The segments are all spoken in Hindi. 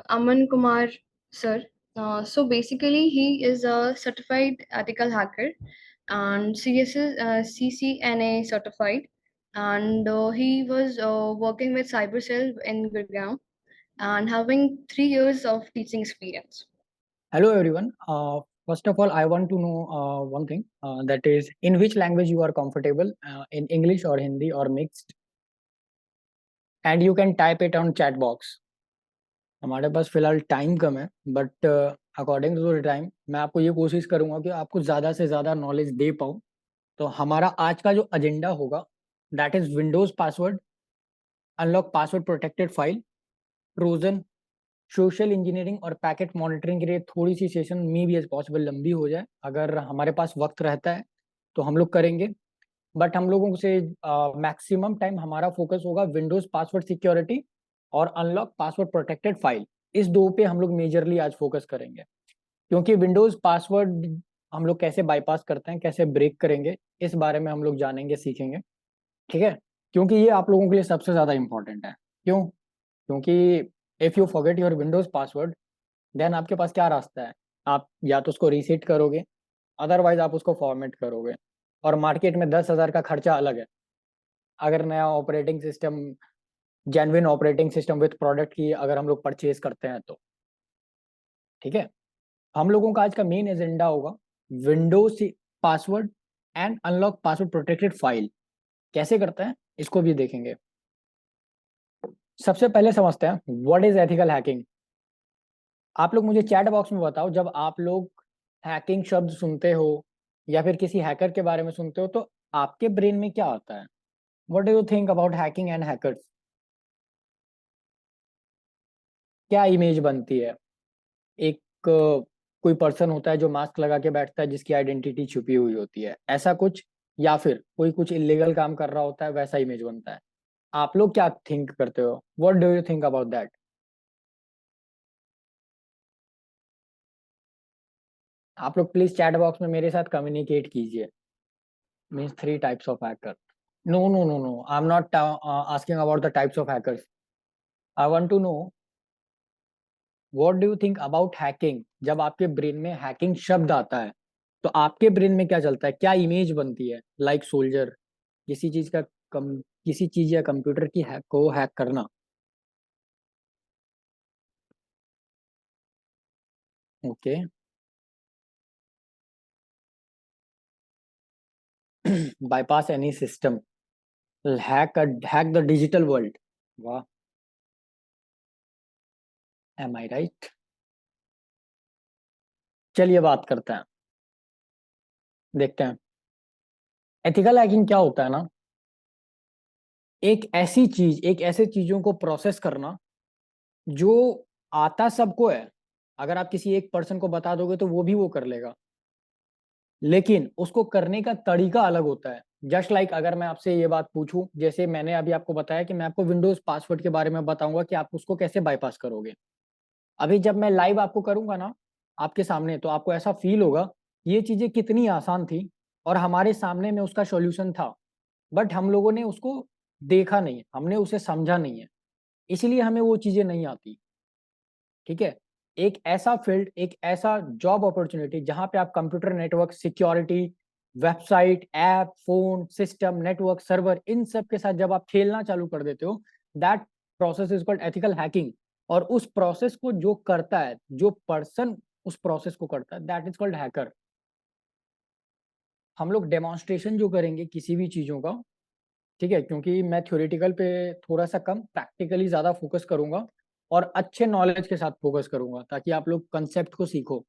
Aman Kumar, sir. So basically, he is a certified ethical hacker and CCNA certified, and he was working with CyberCell in Gurgaon and having 3 years of teaching experience. Hello everyone. First of all, I want to know one thing, that is in which language you are comfortable, in English or Hindi or mixed, and you can type it on chat box. हमारे पास फिलहाल टाइम कम है, but according to the time मैं आपको ये कोशिश करूंगा कि आपको ज़्यादा से ज़्यादा नॉलेज दे पाऊँ। तो हमारा आज का जो एजेंडा होगा, that is Windows password, unlock password protected file, Trojan, social engineering और पैकेट मॉनिटरिंग के लिए थोड़ी सी सेशन में भी एज पॉसिबल लंबी हो जाए। अगर हमारे पास वक्त रहता है तो हम लोग करेंगे, बट हम लोगों से मैक्सिमम टाइम हमारा फोकस होगा विंडोज पासवर्ड सिक्योरिटी और अनलॉक पासवर्ड प्रोटेक्टेड फाइल। इस दो पे हम लोग मेजरली आज फोकस करेंगे, क्योंकि विंडोज पासवर्ड हम लोग कैसे बाईपास करते हैं, कैसे ब्रेक करेंगे, इस बारे में हम लोग जानेंगे, सीखेंगे। ठीक है, क्योंकि ये आप लोगों के लिए सबसे ज्यादा इंपॉर्टेंट है। क्यों? क्योंकि if you forget your Windows password, then आपके पास क्या रास्ता है? आप या तो उसको रीसेट करोगे, अदरवाइज आप उसको फॉर्मेट करोगे, और मार्केट में 10,000 का खर्चा अलग है। अगर नया operating system, genuine operating system with product की अगर हम लोग परचेज करते हैं तो ठीक है। हम लोगों का आज का मेन एजेंडा होगा Windows password and unlock password protected file कैसे करते हैं, इसको भी देखेंगे। सबसे पहले समझते हैं व्हाट इज एथिकल हैकिंग। आप लोग मुझे चैट बॉक्स में बताओ, जब आप लोग हैकिंग शब्द सुनते हो या फिर किसी हैकर के बारे में सुनते हो तो आपके ब्रेन में क्या आता है? What do you think about hacking and hackers? क्या इमेज बनती है? एक कोई पर्सन होता है जो मास्क लगा के बैठता है, जिसकी आइडेंटिटी छुपी हुई होती है, ऐसा कुछ, या फिर कोई कुछ इलीगल काम कर रहा होता है, वैसा इमेज बनता है। आप लोग क्या थिंक करते हो? What do you think about that? आप लोग प्लीज चैट बॉक्स में मेरे साथ कम्युनिकेट कीजिए। Means 3 types of hacker. No no no no, I am not asking about the types of hackers. I want to know what do you think about hacking. जब आपके ब्रेन में हैकिंग शब्द आता है तो आपके ब्रेन में क्या चलता है, क्या इमेज बनती है? लाइक सोल्जर, किसी चीज का किसी चीज या कंप्यूटर की हैक को हैक करना। Okay, bypass any system, hack the digital world. वाह, एम आई राइट? चलिए बात करते हैं, देखते हैं एथिकल हैकिंग क्या होता है ना। एक ऐसे चीजों को प्रोसेस करना जो आता सबको है। अगर आप किसी एक पर्सन को बता दोगे तो वो भी वो कर लेगा, लेकिन उसको करने का तरीका अलग होता है। जस्ट लाइक अगर मैं आपसे ये बात पूछूं, जैसे मैंने अभी आपको बताया कि मैं आपको विंडोज पासवर्ड के बारे में बताऊंगा कि आप उसको कैसे बाईपास करोगे। अभी जब मैं लाइव आपको करूंगा ना आपके सामने, तो आपको ऐसा फील होगा ये चीजें कितनी आसान थी और हमारे सामने में उसका सॉल्यूशन था, बट हम लोगों ने उसको देखा नहीं, हमने उसे समझा नहीं है, इसीलिए हमें वो चीजें नहीं आती। ठीक है, एक ऐसा फील्ड, एक ऐसा जॉब अपॉर्चुनिटी जहां पे आप computer network security, website, app, phone system, network server, इन सब के साथ जब आप खेलना चालू कर देते हो, that process is called ethical hacking. और उस प्रोसेस को जो करता है, जो पर्सन उस प्रोसेस को करता है, दैट इज कॉल्ड हैकर। हम लोग डेमोन्स्ट्रेशन जो करेंगे किसी भी चीजों का, ठीक है, क्योंकि मैं थ्योरेटिकल पे थोड़ा सा कम, प्रैक्टिकली ज्यादा फोकस करूंगा और अच्छे नॉलेज के साथ फोकस करूंगा ताकि आप लोग कंसेप्ट को सीखो।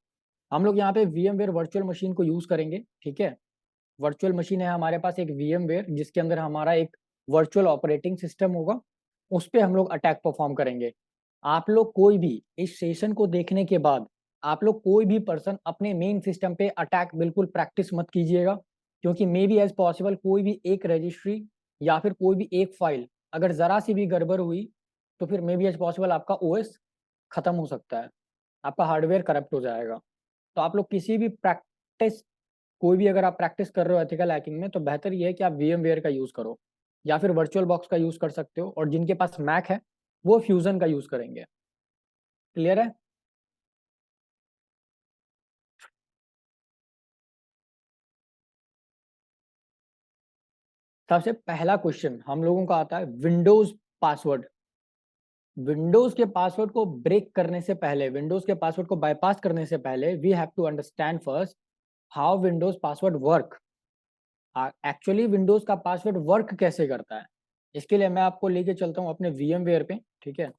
हम लोग यहाँ पे VMware वर्चुअल मशीन को यूज करेंगे। ठीक है, वर्चुअल मशीन है हमारे पास एक VMware, जिसके अंदर हमारा एक वर्चुअल ऑपरेटिंग सिस्टम होगा, उस पर हम लोग अटैक परफॉर्म करेंगे। आप लोग कोई भी इस सेशन को देखने के बाद, आप लोग कोई भी पर्सन अपने मेन सिस्टम पे अटैक बिल्कुल प्रैक्टिस मत कीजिएगा, क्योंकि मे बी एज पॉसिबल कोई भी एक रजिस्ट्री या फिर कोई भी एक फाइल अगर जरा सी भी गड़बड़ हुई तो फिर मे बी एज पॉसिबल आपका OS खत्म हो सकता है, आपका हार्डवेयर करप्ट हो जाएगा। तो आप लोग किसी भी प्रैक्टिस, कोई भी अगर आप प्रैक्टिस कर रहे हो एथिकल हैकिंग में, तो बेहतर ये है कि आप VMware का यूज करो या फिर वर्चुअल बॉक्स का यूज कर सकते हो, और जिनके पास मैक है वो फ्यूजन का यूज करेंगे। क्लियर है? सबसे पहला क्वेश्चन हम लोगों का आता है विंडोज पासवर्ड। विंडोज के पासवर्ड को ब्रेक करने से पहले, विंडोज के पासवर्ड को बाईपास करने से पहले, we have to understand first how Windows password work. Actually Windows का पासवर्ड वर्क कैसे करता है, इसके लिए मैं आपको लेके चलता हूँ अपने VMware पे। ठीक है,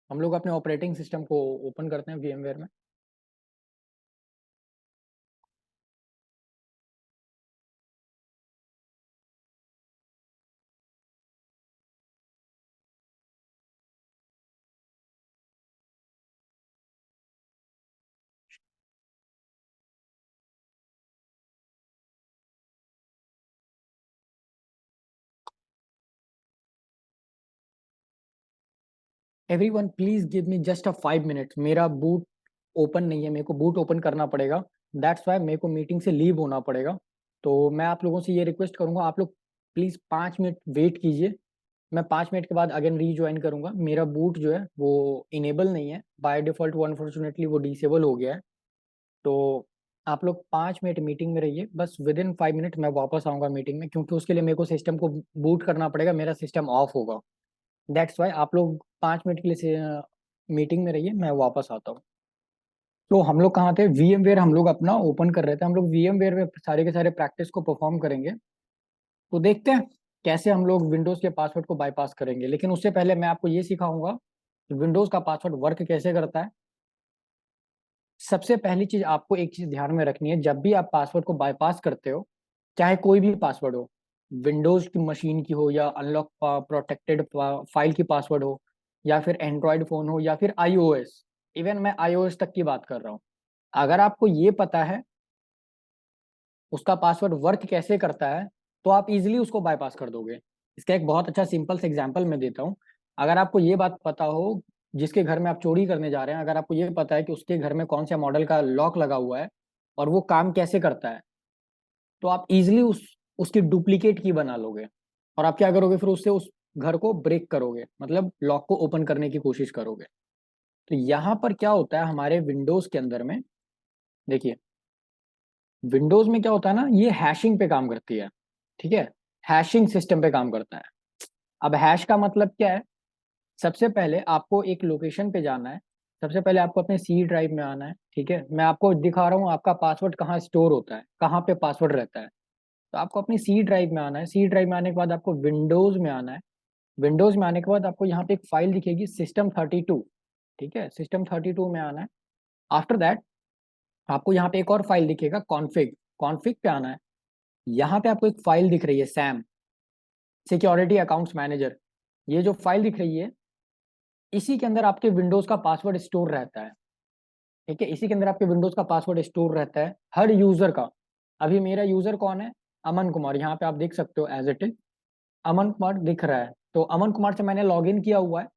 हम लोग अपने ऑपरेटिंग सिस्टम को ओपन करते हैं VMware में। Everyone please give me just a 5 minute, मेरा बूट ओपन नहीं है, मेरे को बूट ओपन करना पड़ेगा। दैट्स वाई मेरे को मीटिंग से लीव होना पड़ेगा। तो मैं आप लोगों से ये रिक्वेस्ट करूंगा, आप लोग प्लीज 5 मिनट वेट कीजिए। मैं 5 मिनट के बाद अगेन रीज्वाइन करूंगा। मेरा बूट जो है वो इनेबल नहीं है बाय डिफॉल्ट, वो अनफॉर्चुनेटली वो डिसेबल हो गया है। तो आप लोग 5 मिनट मीटिंग में रहिए, बस विद इन 5 मिनट मैं वापस आऊंगा मीटिंग में, क्योंकि उसके लिए मेरे को सिस्टम को बूट करना पड़ेगा, मेरा सिस्टम ऑफ होगा। दैट्स वाई आप लोग 5 मिनट के लिए मीटिंग में रहिए, मैं वापस आता हूँ। तो हम लोग कहाँ थे, VMware हम लोग अपना ओपन कर रहे थे। हम लोग VMware में सारे के सारे प्रैक्टिस को परफॉर्म करेंगे। तो देखते हैं कैसे हम लोग विंडोज के पासवर्ड को बाईपास करेंगे। लेकिन उससे पहले मैं आपको ये सिखाऊंगा कि विंडोज का पासवर्ड वर्क कैसे करता है। सबसे पहली चीज आपको एक चीज ध्यान में रखनी है, जब भी आप पासवर्ड को बाईपास करते हो, चाहे कोई भी पासवर्ड हो, विंडोज की मशीन की हो या अनलॉक प्रोटेक्टेड फाइल की पासवर्ड हो, या फिर एंड्रॉयड फोन हो या फिर iOS, इवन मैं iOS तक की बात कर रहा हूँ, अगर आपको ये पता है उसका पासवर्ड वर्क कैसे करता है, तो आप इजीली उसको बाईपास कर दोगे। इसका एक बहुत अच्छा सिंपल से एग्जांपल मैं देता हूँ। अगर आपको ये बात पता हो, जिसके घर में आप चोरी करने जा रहे हैं, अगर आपको ये पता है कि उसके घर में कौन से मॉडल का लॉक लगा हुआ है और वो काम कैसे करता है, तो आप इजीली उसकी डुप्लीकेट की बना लोगे। और आप क्या करोगे, फिर उससे उस घर को ब्रेक करोगे, मतलब लॉक को ओपन करने की कोशिश करोगे। तो यहाँ पर क्या होता है हमारे विंडोज के अंदर में, देखिए विंडोज में क्या होता है ना, ये हैशिंग पे काम करती है। ठीक है, हैशिंग सिस्टम पे काम करता है। अब हैश का मतलब क्या है, सबसे पहले आपको एक लोकेशन पे जाना है। सबसे पहले आपको अपने सी ड्राइव में आना है। ठीक है, मैं आपको दिखा रहा हूँ आपका पासवर्ड कहाँ स्टोर होता है, कहाँ पे पासवर्ड रहता है। तो आपको अपनी सी ड्राइव में आना है। सी ड्राइव में आने के बाद आपको विंडोज में आना है। विंडोज में आने के बाद आपको यहाँ पे एक फाइल दिखेगी System32। ठीक है, System32 में आना है। आफ्टर दैट आपको यहाँ पे एक और फाइल दिखेगा कॉन्फिग। कॉन्फिग पे आना है। यहाँ पे आपको एक फाइल दिख रही है सैम, सिक्योरिटी अकाउंट्स मैनेजर। ये जो फाइल दिख रही है, इसी के अंदर आपके विंडोज का पासवर्ड स्टोर रहता है। ठीक है, इसी के अंदर आपके विंडोज का पासवर्ड स्टोर रहता है हर यूजर का। अभी मेरा यूजर कौन है, अमन कुमार, यहाँ पे आप देख सकते हो as it is Aman Kumar दिख रहा है। तो अमन कुमार से मैंने लॉग इन किया हुआ है,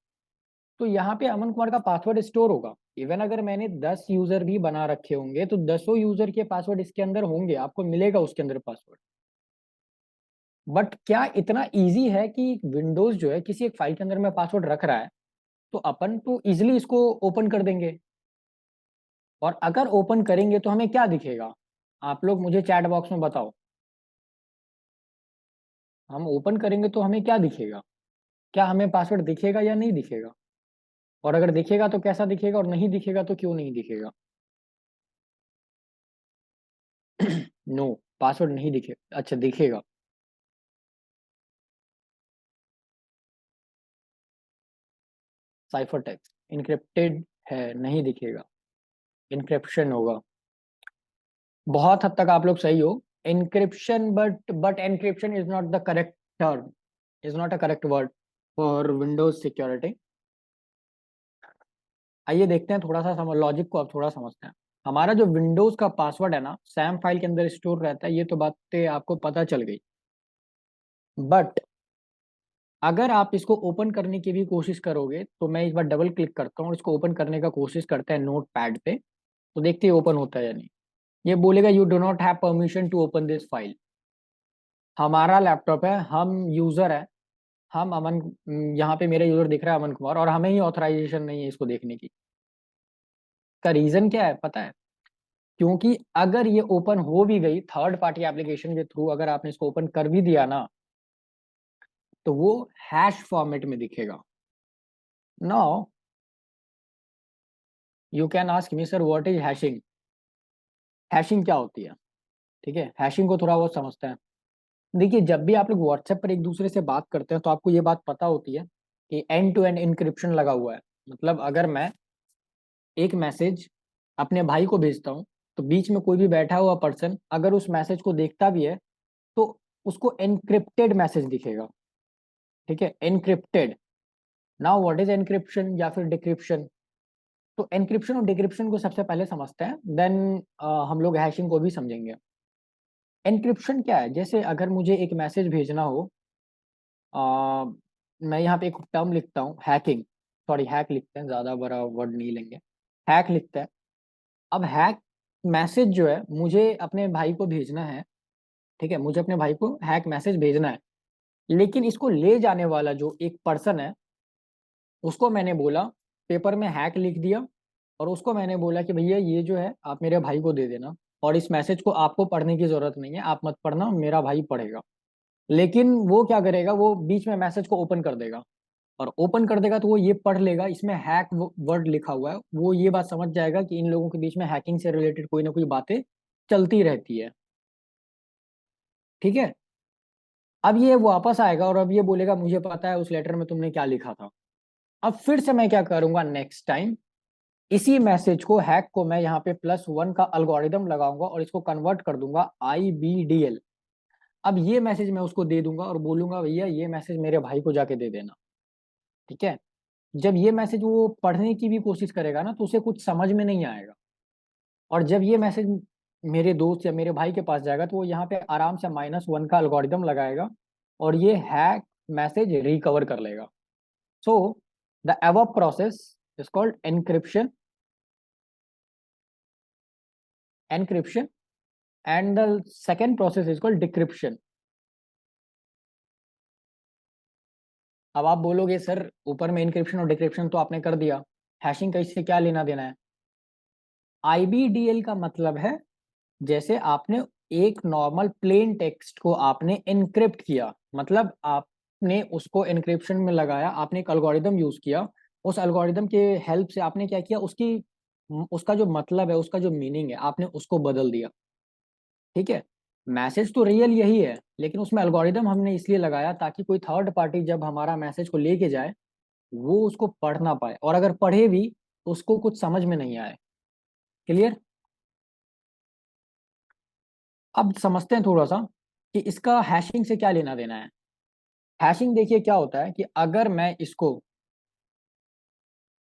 तो यहाँ पे अमन कुमार का पासवर्ड स्टोर होगा। इवन अगर मैंने 10 यूजर भी बना रखे होंगे, तो 10 यूजर के पासवर्ड इसके अंदर होंगे, आपको मिलेगा उसके अंदर पासवर्ड। बट क्या इतना इजी है कि विंडोज जो है किसी एक फाइल के अंदर में पासवर्ड रख रहा है, तो अपन तो इजिली इसको ओपन कर देंगे। और अगर ओपन करेंगे तो हमें क्या दिखेगा, आप लोग मुझे चैट बॉक्स में बताओ। हम ओपन करेंगे तो हमें क्या दिखेगा, क्या हमें पासवर्ड दिखेगा या नहीं दिखेगा? और अगर दिखेगा तो कैसा दिखेगा, और नहीं दिखेगा तो क्यों नहीं दिखेगा? नो, पासवर्ड नहीं दिखेगा। अच्छा दिखेगा, साइफर टेक्स्ट इनक्रिप्टेड है, नहीं दिखेगा, इनक्रिप्शन होगा। बहुत हद तक आप लोग सही हो, encryption, but encryption is not the correct term, is not a correct word for Windows security. आइए देखते हैं, थोड़ा सा लॉजिक को अब थोड़ा समझते हैं। हमारा जो विंडोज का पासवर्ड है ना, सैम फाइल के अंदर स्टोर रहता है, ये तो बातें आपको पता चल गई। बट अगर आप इसको ओपन करने की भी कोशिश करोगे, तो मैं एक बार डबल क्लिक करता हूँ और इसको ओपन करने का कोशिश करते हैं नोट पैड पे, तो देखते हैं ओपन होता है या नहीं। ये बोलेगा you do not have permission to open this file. हमारा लैपटॉप है, हम यूजर है, हम अमन, यहाँ पे मेरा यूजर दिख रहा है अमन कुमार, और हमें ही ऑथराइजेशन नहीं है इसको देखने की। का रीजन क्या है पता है? क्योंकि अगर ये ओपन हो भी गई थर्ड पार्टी एप्लीकेशन के थ्रू, अगर आपने इसको ओपन कर भी दिया ना, तो वो हैश फॉर्मेट में दिखेगा। Now you can ask me sir what is hashing. Hashing क्या होती है? ठीक है, हैशिंग को थोड़ा बहुत समझते हैं। देखिए, जब भी आप लोग व्हाट्सएप पर एक दूसरे से बात करते हैं तो आपको ये बात पता होती है कि एंड टू एंड इंक्रिप्शन लगा हुआ है। मतलब अगर मैं एक मैसेज अपने भाई को भेजता हूँ, तो बीच में कोई भी बैठा हुआ पर्सन अगर उस मैसेज को देखता भी है, तो उसको एनक्रिप्टेड मैसेज दिखेगा। ठीक है, encrypted. Now what is encryption या फिर डिक्रिप्शन? तो एनक्रिप्शन और डिक्रिप्शन को सबसे पहले समझते हैं, देन हम लोग हैशिंग को भी समझेंगे। एनक्रिप्शन क्या है? जैसे अगर मुझे एक मैसेज भेजना हो, आ, मैं यहाँ पे एक टर्म लिखता हूँ, हैकिंग, सॉरी हैक लिखते हैं, ज़्यादा बड़ा वर्ड नहीं लेंगे, हैक लिखते हैं। अब हैक मैसेज जो है मुझे अपने भाई को भेजना है। ठीक है, मुझे अपने भाई को हैक मैसेज भेजना है, लेकिन इसको ले जाने वाला जो एक पर्सन है, उसको मैंने बोला, पेपर में हैक लिख दिया, और उसको मैंने बोला कि भैया ये जो है आप मेरे भाई को दे देना, और इस मैसेज को आपको पढ़ने की जरूरत नहीं है, आप मत पढ़ना, मेरा भाई पढ़ेगा। लेकिन वो क्या करेगा, वो बीच में मैसेज को ओपन कर देगा, और ओपन कर देगा तो वो ये पढ़ लेगा, इसमें हैक वर्ड लिखा हुआ है, वो ये बात समझ जाएगा कि इन लोगों के बीच में हैकिंग से रिलेटेड कोई ना कोई बातें चलती रहती है। ठीक है, अब ये वापस आएगा और अब ये बोलेगा मुझे पता है उस लेटर में तुमने क्या लिखा था। अब फिर से मैं क्या करूंगा, नेक्स्ट टाइम इसी मैसेज को, हैक को, मैं यहाँ पे +1 का अल्गोरिदम लगाऊंगा और इसको कन्वर्ट कर दूंगा IBDL। अब ये मैसेज मैं उसको दे दूंगा और बोलूंगा भैया ये मैसेज मेरे भाई को जाके दे देना। ठीक है, जब ये मैसेज वो पढ़ने की भी कोशिश करेगा ना, तो उसे कुछ समझ में नहीं आएगा, और जब ये मैसेज मेरे दोस्त या मेरे भाई के पास जाएगा, तो वो यहाँ पे आराम से -1 का अल्गोरिदम लगाएगा और ये हैक मैसेज रिकवर कर लेगा। So the above process is called encryption, encryption, and the second process is called decryption. अब आप बोलोगे सर ऊपर में इनक्रिप्शन और डिक्रिप्शन तो आपने कर दिया, हैशिंग का इससे क्या लेना देना है? IBDL का मतलब है, जैसे आपने एक नॉर्मल प्लेन टेक्स्ट को आपने एनक्रिप्ट किया, मतलब आपने उसको एनक्रिप्शन में लगाया, आपने एक अल्गोरिदम यूज किया, उस अल्गोरिदम के हेल्प से आपने क्या किया, उसकी उसका जो मतलब है, उसका जो मीनिंग है, आपने उसको बदल दिया। ठीक है, मैसेज तो रियल यही है, लेकिन उसमें अल्गोरिदम हमने इसलिए लगाया ताकि कोई थर्ड पार्टी जब हमारा मैसेज को लेके जाए, वो उसको पढ़ ना पाए, और अगर पढ़े भी तो उसको कुछ समझ में नहीं आए। क्लियर? अब समझते हैं थोड़ा सा कि इसका हैशिंग से क्या लेना देना है। हैशिंग देखिए क्या होता है कि अगर मैं इसको,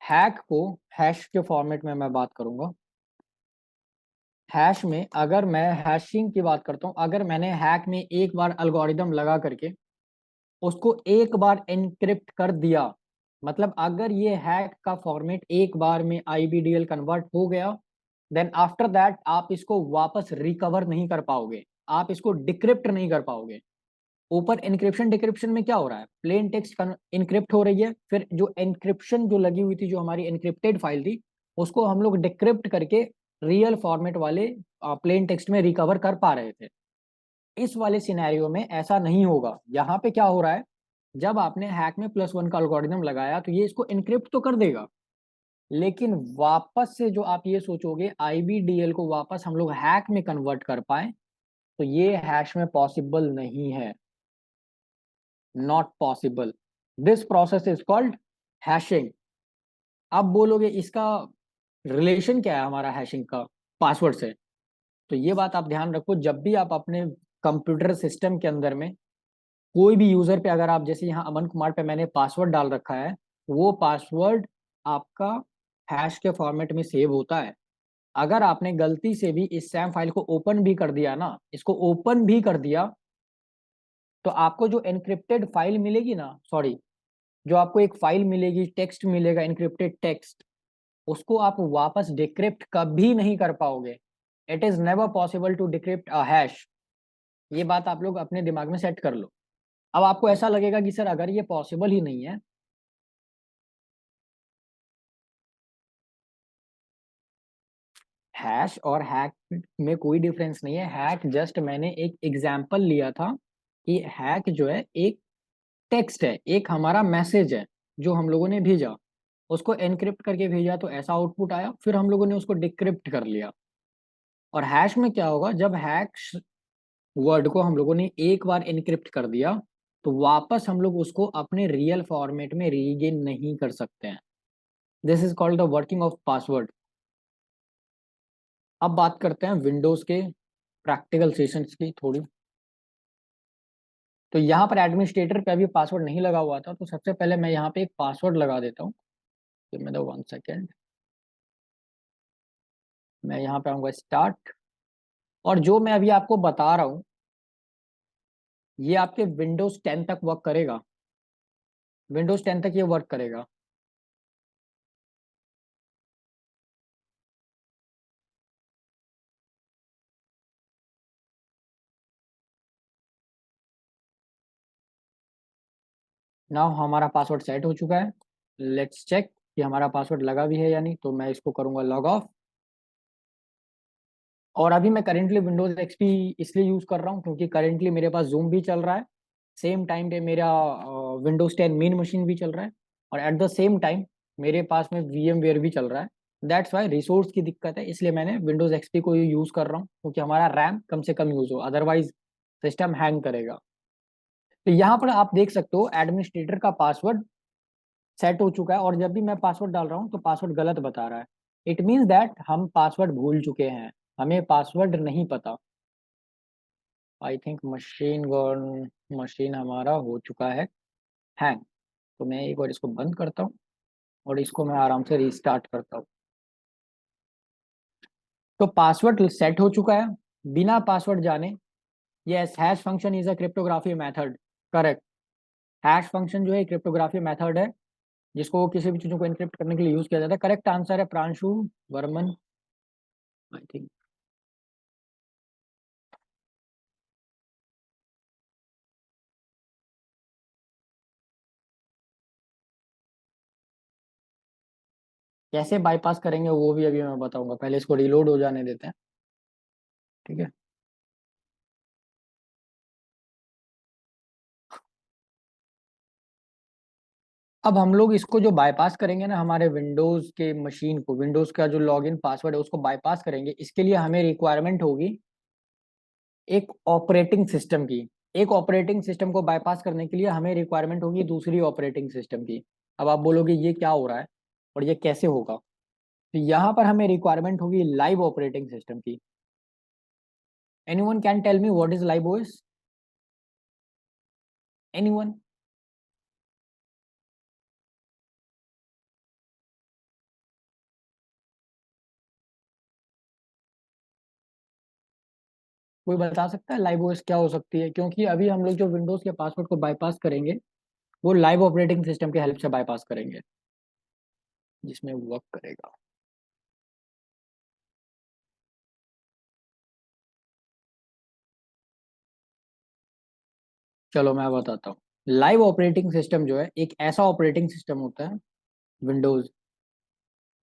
हैक को, हैश के फॉर्मेट में मैं बात करूंगा, हैश में अगर मैं हैशिंग की बात करता हूं, अगर मैंने हैक में एक बार अल्गोरिदम लगा करके उसको एक बार एनक्रिप्ट कर दिया, मतलब अगर ये हैक का फॉर्मेट एक बार में IBDL कन्वर्ट हो गया, देन आफ्टर दैट आप इसको वापस रिकवर नहीं कर पाओगे, आप इसको डिक्रिप्ट नहीं कर पाओगे। ऊपर एनक्रिप्शन डिक्रिप्शन में क्या हो रहा है, प्लेन टेक्स्ट इनक्रिप्ट हो रही है, फिर जो एनक्रिप्शन जो लगी हुई थी, जो हमारी एनक्रिप्टेड फाइल थी, उसको हम लोग डिक्रिप्ट करके रियल फॉर्मेट वाले प्लेन टेक्स्ट में रिकवर कर पा रहे थे। इस वाले सिनेरियो में ऐसा नहीं होगा। यहाँ पे क्या हो रहा है, जब आपने हैक में +1 का अल्गोरिदम लगाया तो ये इसको इनक्रिप्ट तो कर देगा, लेकिन वापस से जो आप ये सोचोगे IBDL को वापस हम लोग हैक में कन्वर्ट कर पाए, तो ये हैश में पॉसिबल नहीं है, not possible. This process is called hashing. आप बोलोगे इसका रिलेशन क्या है हमारा हैशिंग का पासवर्ड से? तो ये बात आप ध्यान रखो, जब भी आप अपने कंप्यूटर सिस्टम के अंदर में कोई भी यूजर पे, अगर आप जैसे यहाँ अमन कुमार पे मैंने पासवर्ड डाल रखा है, वो पासवर्ड आपका हैश के फॉर्मेट में सेव होता है। अगर आपने गलती से भी इस सैम फाइल को ओपन भी कर दिया ना, इसको ओपन भी कर दिया, तो आपको जो एनक्रिप्टेड फाइल मिलेगी ना, सॉरी, जो आपको एक फाइल मिलेगी, टेक्स्ट मिलेगा, एनक्रिप्टेड टेक्स्ट, उसको आप वापस डिक्रिप्ट कभी नहीं कर पाओगे। It is never possible to decrypt a hash. ये बात आप लोग अपने दिमाग में सेट कर लो। अब आपको ऐसा लगेगा कि सर अगर ये पॉसिबल ही नहीं है, हैश और हैक में कोई डिफरेंस नहीं है। हैक जस्ट मैंने एक एग्जाम्पल लिया था कि हैक जो है एक टेक्स्ट है, एक हमारा मैसेज है जो हम लोगों ने भेजा, उसको एनक्रिप्ट करके भेजा तो ऐसा आउटपुट आया, फिर हम लोगों ने उसको डिक्रिप्ट कर लिया। और हैश में क्या होगा, जब हैश वर्ड को हम लोगों ने एक बार एनक्रिप्ट कर दिया तो वापस हम लोग उसको अपने रियल फॉर्मेट में रीगेन नहीं कर सकते हैं। This is called the working of password. अब बात करते हैं विंडोज के प्रैक्टिकल सेशंस की थोड़ी। तो यहाँ पर एडमिनिस्ट्रेटर पे अभी पासवर्ड नहीं लगा हुआ था, तो सबसे पहले मैं यहाँ पे एक पासवर्ड लगा देता हूँ। Give me the 1 second. मैं यहाँ पे आऊँगा स्टार्ट, और जो मैं अभी आपको बता रहा हूँ ये आपके विंडोज 10 तक वर्क करेगा। विंडोज 10 तक ये वर्क करेगा। नाउ हमारा पासवर्ड सेट हो चुका है। लेट्स चेक कि हमारा पासवर्ड लगा भी है या नहीं। तो मैं इसको करूंगा लॉग ऑफ। और अभी मैं करेंटली विंडोज एक्सपी इसलिए यूज कर रहा हूँ क्योंकि करेंटली मेरे पास जूम भी चल रहा है, सेम टाइम पे मेरा विंडोज 10 मेन मशीन भी चल रहा है, और एट द सेम टाइम मेरे पास में VMware भी चल रहा है। दैट्स वाई रिसोर्स की दिक्कत है, इसलिए मैंने विंडोज एक्सपी को यूज कर रहा हूँ क्योंकि हमारा रैम कम से कम यूज हो, अदरवाइज सिस्टम हैंग करेगा। तो यहाँ पर आप देख सकते हो एडमिनिस्ट्रेटर का पासवर्ड सेट हो चुका है, और जब भी मैं पासवर्ड डाल रहा हूँ तो पासवर्ड गलत बता रहा है। इट मीन्स दैट हम पासवर्ड भूल चुके हैं, हमें पासवर्ड नहीं पता। आई थिंक मशीन हमारा हो चुका है हैंग। तो मैं एक बार इसको बंद करता हूँ और इसको मैं आराम से रीस्टार्ट करता हूँ। तो पासवर्ड सेट हो चुका है बिना पासवर्ड जाने। Yes, hash function is a cryptography method. Correct. Hash function जो है क्रिप्टोग्राफी मेथड है जिसको किसी भी चीजों को एनक्रिप्ट करने के लिए यूज किया जाता है। करेक्ट आंसर है प्रांशु वर्मन, आई थिंक। कैसे बाईपास करेंगे वो भी अभी मैं बताऊंगा, पहले इसको रिलोड हो जाने देते हैं। ठीक है। अब हम लोग इसको जो बाईपास करेंगे ना, हमारे विंडोज के मशीन को, विंडोज का जो लॉगिन पासवर्ड है उसको बाईपास करेंगे, इसके लिए हमें रिक्वायरमेंट होगी एक ऑपरेटिंग सिस्टम की। एक ऑपरेटिंग सिस्टम को बाईपास करने के लिए हमें रिक्वायरमेंट होगी दूसरी ऑपरेटिंग सिस्टम की। अब आप बोलोगे ये क्या हो रहा है और ये कैसे होगा, तो यहाँ पर हमें रिक्वायरमेंट होगी लाइव ऑपरेटिंग सिस्टम की। Anyone can tell me what is live OS? Anyone? कोई बता सकता है लाइव ओएस क्या हो सकती है? क्योंकि अभी हम लोग जो विंडोज के पासवर्ड को बाईपास करेंगे वो लाइव ऑपरेटिंग सिस्टम के हेल्प से बाईपास करेंगे जिसमें वर्क करेगा। चलो मैं बताता हूँ। लाइव ऑपरेटिंग सिस्टम जो है एक ऐसा ऑपरेटिंग सिस्टम होता है, Windows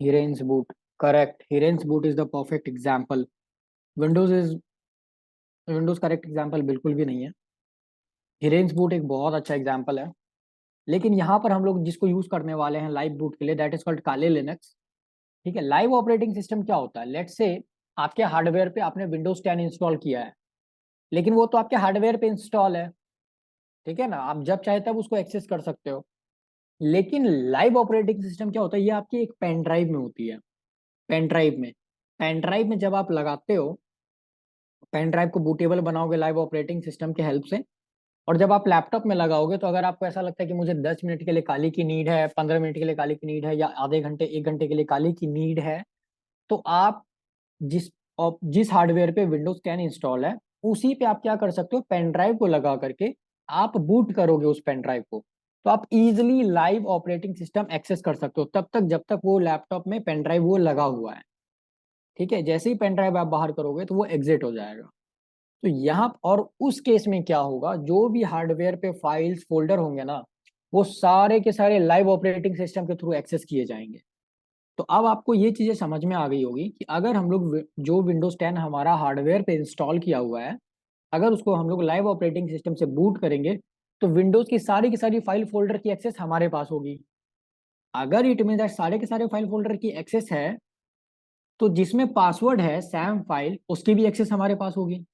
Hiren's boot. Correct, Hiren's boot is the perfect example. Windows is Windows correct example बिल्कुल भी नहीं है। हिरेन्स बूट एक बहुत अच्छा एग्जाम्पल है, लेकिन यहाँ पर हम लोग जिसको यूज करने वाले हैं लाइव बूट के लिए, दैट इज कॉल्ड काले लिनक्स। ठीक है। लाइव ऑपरेटिंग सिस्टम क्या होता है? लेट्स से आपके हार्डवेयर पे आपने विंडोज 10 इंस्टॉल किया है, लेकिन वो तो आपके हार्डवेयर पे इंस्टॉल है, ठीक है ना, आप जब चाहे तब उसको एक्सेस कर सकते हो। लेकिन लाइव ऑपरेटिंग सिस्टम क्या होता है? ये आपकी एक पेन ड्राइव में होती है। पेन ड्राइव में, पेन ड्राइव में जब आप लगाते हो, पेन ड्राइव को बूटेबल बनाओगे लाइव ऑपरेटिंग सिस्टम के हेल्प से, और जब आप लैपटॉप में लगाओगे तो अगर आपको ऐसा लगता है कि मुझे 10 मिनट के लिए काली की नीड है, 15 मिनट के लिए काली की नीड है, या आधे घंटे 1 घंटे के लिए काली की नीड है, तो आप जिस जिस हार्डवेयर पे विंडोज 10 इंस्टॉल है उसी पे आप क्या कर सकते हो, पेन ड्राइव को लगा करके आप बूट करोगे उस पेन ड्राइव को, तो आप easily live operating system access कर सकते हो तब तक जब तक वो लैपटॉप में पेन ड्राइव वो लगा हुआ है। ठीक है। जैसे ही पेन ड्राइव आप बाहर करोगे तो वो एग्जिट हो जाएगा। तो यहाँ और उस केस में क्या होगा, जो भी हार्डवेयर पे फाइल्स फोल्डर होंगे ना, वो सारे के सारे लाइव ऑपरेटिंग सिस्टम के थ्रू एक्सेस किए जाएंगे। तो अब आपको ये चीजें समझ में आ गई होगी कि अगर हम लोग जो विंडोज 10 हमारा हार्डवेयर पे इंस्टॉल किया हुआ है, अगर उसको हम लोग लाइव ऑपरेटिंग सिस्टम से बूट करेंगे, तो विंडोज की सारी फाइल फोल्डर की एक्सेस हमारे पास होगी। अगर इट मीन दैट सारे के सारे फाइल फोल्डर की एक्सेस है, तो जिसमें पासवर्ड है सैम फाइल, उसकी भी एक्सेस हमारे पास होगी।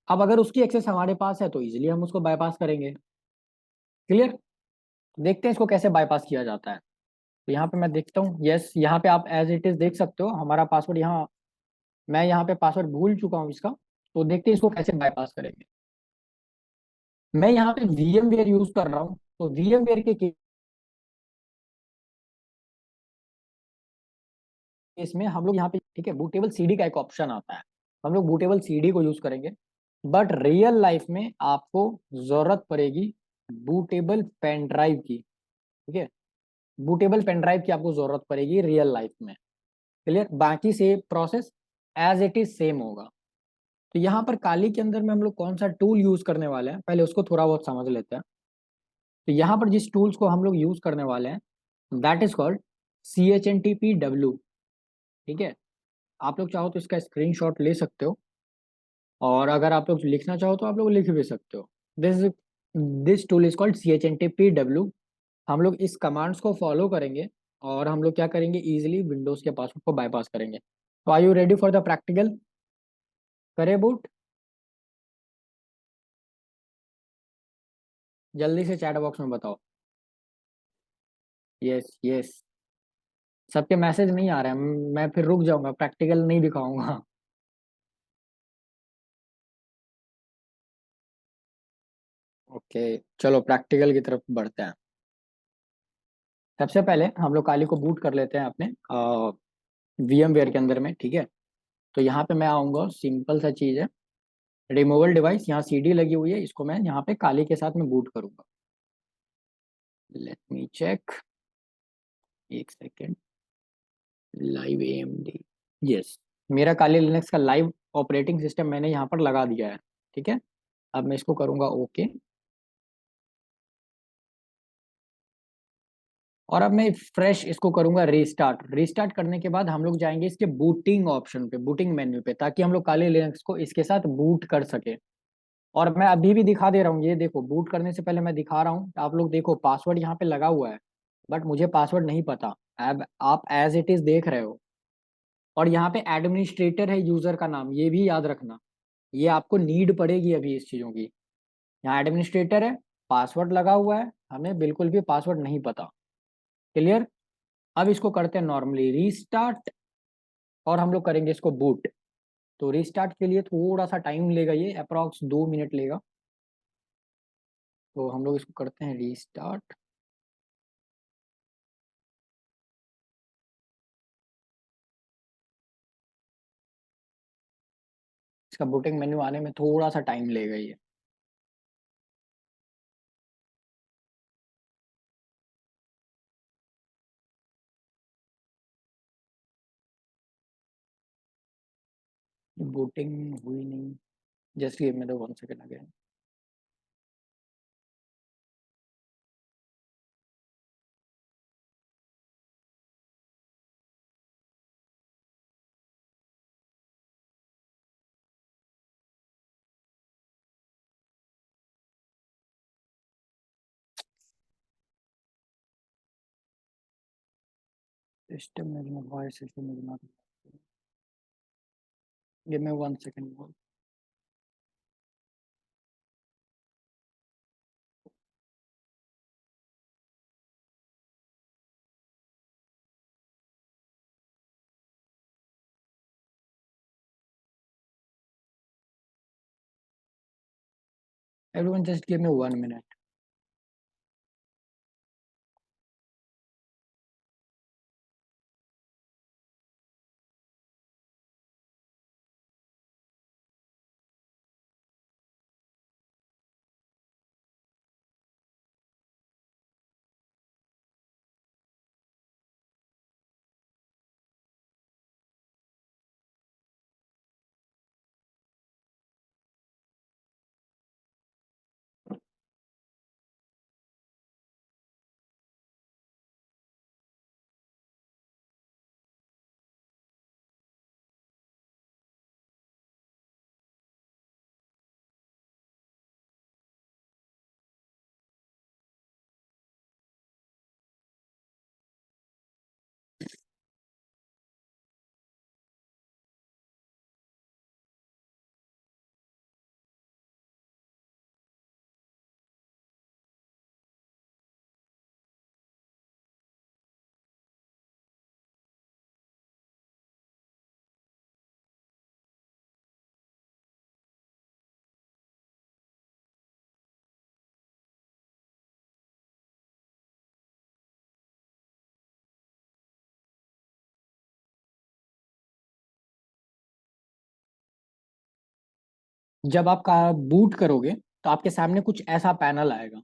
अब अगर उसकी एक्सेस हमारे पास है तो इजीली हम उसको बाईपास करेंगे। क्लियर? देखते हैं इसको कैसे बाईपास किया जाता है। तो यहाँ पे मैं देखता हूँ, यस यहाँ पे आप एज इट इज देख सकते हो हमारा पासवर्ड यहाँ, मैं यहाँ पे पासवर्ड भूल चुका हूँ इसका। तो देखते हैं इसको कैसे बाईपास करेंगे। मैं यहाँ पे VMware यूज कर रहा हूँ, तो VMware के केस में हम लोग यहाँ पे ठीक है, बूटेबल सीडी का एक ऑप्शन आता है, हम लोग बूटेबल सीडी को यूज करेंगे। बट रियल लाइफ में आपको जरूरत पड़ेगी बूटेबल पेन ड्राइव की। ठीक है, बूटेबल पेन ड्राइव की आपको जरूरत पड़ेगी रियल लाइफ में। क्लियर? बाकी से process as it is same होगा। तो यहाँ पर काली के अंदर में हम लोग कौन सा टूल यूज करने वाले हैं, पहले उसको थोड़ा बहुत समझ लेते हैं। तो यहाँ पर जिस टूल्स को हम लोग यूज करने वाले हैं, दैट इज कॉल्ड CHNTPW। ठीक है, आप लोग चाहो तो इसका स्क्रीनशॉट ले सकते हो, और अगर आप लोग लिखना चाहो तो आप लोग लिख भी सकते हो। This this tool is called CHNTPW। हम लोग इस कमांड्स को फॉलो करेंगे, और हम लोग क्या करेंगे, इजीली विंडोज के पासवर्ड को बाईपास करेंगे। तो are you ready for the practical? करे बूट? जल्दी से चैट बॉक्स में बताओ। यस यस, सबके मैसेज नहीं आ रहे हैं, मैं फिर रुक जाऊंगा, प्रैक्टिकल नहीं दिखाऊंगा। ओके, चलो प्रैक्टिकल की तरफ बढ़ते हैं। सबसे पहले हम लोग काली को बूट कर लेते हैं अपने VMware के अंदर में। ठीक है, तो यहाँ पे मैं आऊँगा, सिंपल सा चीज़ है, रिमूवल डिवाइस, यहाँ CD लगी हुई है, इसको मैं यहाँ पे काली के साथ में बूट करूंगा। लेट मी चेक, एक सेकेंड। लाइव AMD, यस, मेरा काली लिनक्स का लाइव ऑपरेटिंग सिस्टम मैंने यहाँ पर लगा दिया है। ठीक है, अब मैं इसको करूंगा ओके। और अब मैं फ्रेश इसको करूंगा रीस्टार्ट। रीस्टार्ट करने के बाद हम लोग जाएंगे इसके बूटिंग ऑप्शन पे, बूटिंग मेन्यू पे, ताकि हम लोग काली लिनक्स को इसके साथ बूट कर सके। और मैं अभी भी दिखा दे रहा हूँ, ये देखो, बूट करने से पहले मैं दिखा रहा हूँ, आप लोग देखो पासवर्ड यहाँ पे लगा हुआ है, बट मुझे पासवर्ड नहीं पता। अब आप एज इट इज देख रहे हो, और यहाँ पे एडमिनिस्ट्रेटर है यूजर का नाम, ये भी याद रखना, ये आपको नीड पड़ेगी अभी इस चीजों की। यहाँ एडमिनिस्ट्रेटर है, पासवर्ड लगा हुआ है, हमें बिल्कुल भी पासवर्ड नहीं पता। क्लियर? अब इसको करते हैं नॉर्मली रीस्टार्ट, और हम लोग करेंगे इसको बूट। तो रीस्टार्ट के लिए थोड़ा सा टाइम लेगा, ये अप्रॉक्स 2 मिनट लेगा। तो हम लोग इसको करते हैं रीस्टार्ट। इसका बूटिंग मेन्यू आने में थोड़ा सा टाइम लेगा ये। बूटिंग हुई नहीं, just give me the 1 second again. System is not, voice system is not, give me 1 second. Everyone just give me 1 minute. जब आप बूट करोगे तो आपके सामने कुछ ऐसा पैनल आएगा।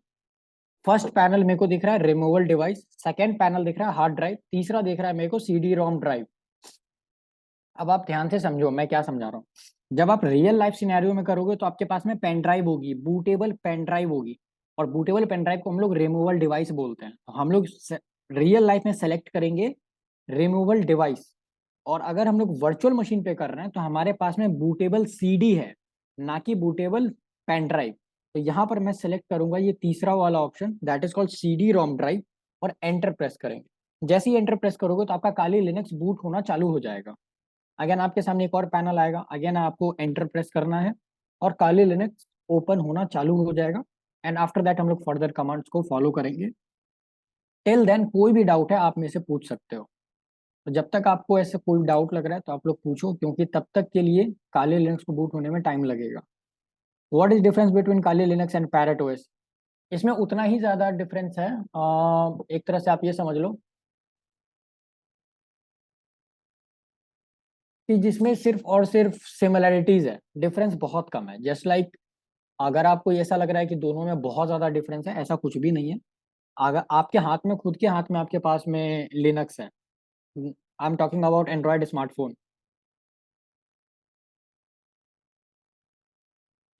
फर्स्ट पैनल मेरे को दिख रहा है रिमूवल डिवाइस, सेकंड पैनल दिख रहा है हार्ड ड्राइव, तीसरा दिख रहा है मेरे को सीडी रोम ड्राइव। अब आप ध्यान से समझो मैं क्या समझा रहा हूँ। जब आप रियल लाइफ सिनेरियो में करोगे तो आपके पास में पेन ड्राइव होगी, बूटेबल पेन ड्राइव होगी, और बूटेबल पेन ड्राइव को हम लोग रिमूवल डिवाइस बोलते हैं। तो हम लोग रियल लाइफ में सेलेक्ट करेंगे रिमूवल डिवाइस। और अगर हम लोग वर्चुअल मशीन पे कर रहे हैं तो हमारे पास में बूटेबल सीडी है, ना कि बूटेबल पेन ड्राइव। तो यहाँ पर मैं सेलेक्ट करूंगा ये तीसरा वाला option, that is called CD ROM drive, और एंटर प्रेस करेंगे। जैसे ही एंटर प्रेस करोगे तो आपका काली लिनक्स बूट होना चालू हो जाएगा। अगेन आपके सामने एक और पैनल आएगा, अगेन आपको एंटर प्रेस करना है और काली लिनक्स ओपन होना चालू हो जाएगा। एंड आफ्टर दैट हम लोग फर्दर कमांड्स को फॉलो करेंगे। टिल देन कोई भी डाउट है आप मेरे से पूछ सकते हो। तो जब तक आपको ऐसे कोई डाउट लग रहा है तो आप लोग पूछो, क्योंकि तब तक के लिए काले लिनक्स को बूट होने में टाइम लगेगा। व्हाट इज डिफरेंस बिटवीन काले लिनक्स एंड पैरेट ओएस? इसमें उतना ही ज्यादा डिफरेंस है। एक तरह से आप ये समझ लो कि जिसमें सिर्फ और सिर्फ सिमिलैरिटीज है, डिफरेंस बहुत कम है। जस्ट लाइक अगर आपको ऐसा लग रहा है कि दोनों में बहुत ज्यादा डिफरेंस है, ऐसा कुछ भी नहीं है। अगर आपके हाथ में, खुद के हाथ में आपके पास में लिनक्स है, I am talking about Android smartphone,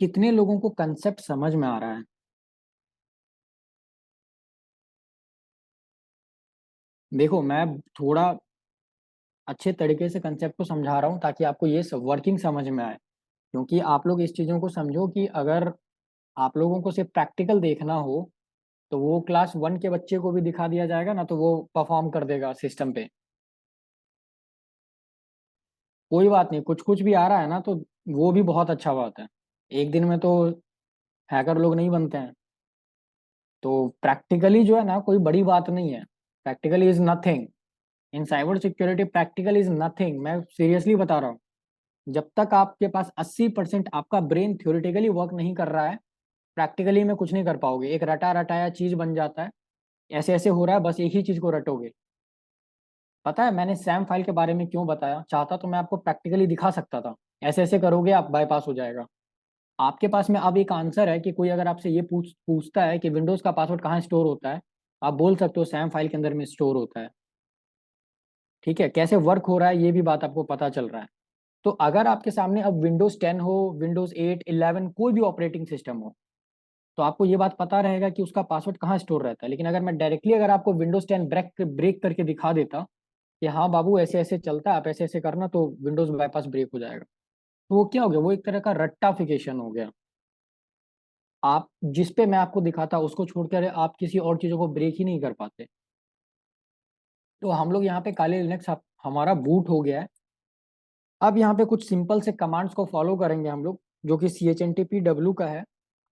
कितने लोगों को कंसेप्ट समझ में आ रहा है? देखो मैं थोड़ा अच्छे तरीके से कंसेप्ट को समझा रहा हूँ ताकि आपको ये सब वर्किंग समझ में आए। क्योंकि आप लोग इस चीज़ों को समझो कि अगर आप लोगों को सिर्फ प्रैक्टिकल देखना हो तो वो क्लास 1 के बच्चे को भी दिखा दिया जाएगा ना, तो वो परफॉर्म कर देगा सिस्टम पे। कोई बात नहीं, कुछ कुछ भी आ रहा है ना तो वो भी बहुत अच्छा बात है। एक दिन में तो हैकर लोग नहीं बनते हैं। तो प्रैक्टिकली जो है ना कोई बड़ी बात नहीं है। Practically is nothing in cyber security, practical is nothing, मैं सीरियसली बता रहा हूँ। जब तक आपके पास 80% आपका ब्रेन थ्योरेटिकली वर्क नहीं कर रहा है, प्रैक्टिकली में कुछ नहीं कर पाओगे। एक रटा रटाया चीज बन जाता है, ऐसे ऐसे हो रहा है, बस एक ही चीज को रटोगे। पता है मैंने सैम फाइल के बारे में क्यों बताया? चाहता तो मैं आपको प्रैक्टिकली दिखा सकता था, ऐसे ऐसे करोगे आप बाईपास हो जाएगा। आपके पास में अब एक आंसर है कि कोई अगर आपसे ये पूछता है कि विंडोज का पासवर्ड कहाँ स्टोर होता है, आप बोल सकते हो सैम फाइल के अंदर में स्टोर होता है। ठीक है, कैसे वर्क हो रहा है ये भी बात आपको पता चल रहा है। तो अगर आपके सामने अब विंडोज 10 हो, विंडोज 8, 11, कोई भी ऑपरेटिंग सिस्टम हो, तो आपको ये बात पता रहेगा कि उसका पासवर्ड कहाँ स्टोर रहता है। लेकिन अगर मैं डायरेक्टली अगर आपको विंडोज 10 ब्रेक ब्रेक करके दिखा देता कि हाँ बाबू ऐसे ऐसे चलता है, आप ऐसे ऐसे करना, तो विंडोज बाईपास ब्रेक हो जाएगा। तो वो क्या हो गया, वो एक तरह का रट्टाफिकेशन हो गया। आप जिस पे मैं आपको दिखाता उसको छोड़कर आप किसी और चीजों को ब्रेक ही नहीं कर पाते। तो हम लोग यहाँ पे काले लिनक्स हमारा बूट हो गया है। अब यहाँ पे कुछ सिंपल से कमांड्स को फॉलो करेंगे हम लोग, जो कि CHNTPW का है।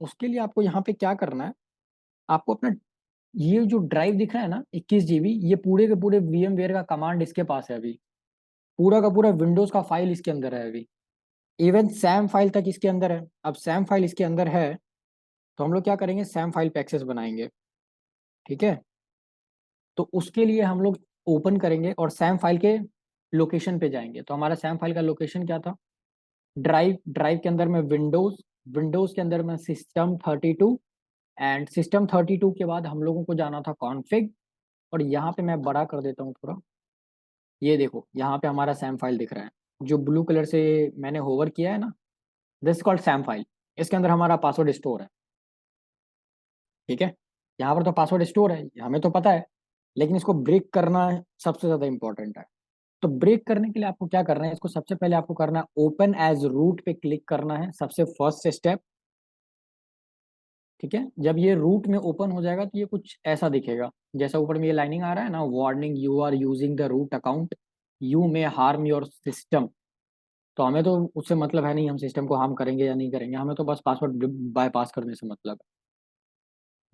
उसके लिए आपको यहाँ पे क्या करना है, आपको अपना ये जो ड्राइव दिख रहा है ना 21 GB, ये पूरे के पूरे VMware का कमांड इसके पास है अभी। पूरा का पूरा विंडोज का फाइल इसके अंदर है अभी। इवन सैम फाइल तक इसके अंदर है। अब सैम फाइल इसके अंदर है तो हम लोग क्या करेंगे, सैम फाइल पे एक्सेस बनाएंगे। ठीक है, तो उसके लिए हम लोग ओपन करेंगे और सैम फाइल के लोकेशन पे जाएंगे। तो हमारा सैम फाइल का लोकेशन क्या था, ड्राइव, ड्राइव के अंदर में विंडोज, विंडोज के अंदर में System32, एंड System32 के बाद हम लोगों को जाना था कॉन्फ़िग। और यहाँ पे मैं बड़ा कर देता हूँ थोड़ा, ये देखो यहाँ पे हमारा सैम फाइल दिख रहा है, जो ब्लू कलर से मैंने होवर किया है ना, दिस कॉल्ड सैम फाइल। इसके अंदर हमारा पासवर्ड स्टोर है। ठीक है, यहाँ पर तो पासवर्ड स्टोर है, हमें तो पता है, लेकिन इसको ब्रेक करना सबसे ज्यादा इंपॉर्टेंट है। तो ब्रेक करने के लिए आपको क्या करना है, इसको सबसे पहले आपको करना है ओपन एज रूट पे क्लिक करना है, सबसे फर्स्ट स्टेप। ठीक है, जब ये रूट में ओपन हो जाएगा तो ये कुछ ऐसा दिखेगा, जैसा ऊपर में ये लाइनिंग आ रहा है ना, warning you are using the root account, you may harm your system. तो हमें तो उससे मतलब है नहीं हम सिस्टम को हार्म करेंगे या नहीं करेंगे, हमें तो बस पासवर्ड बाईपास करने से मतलब है।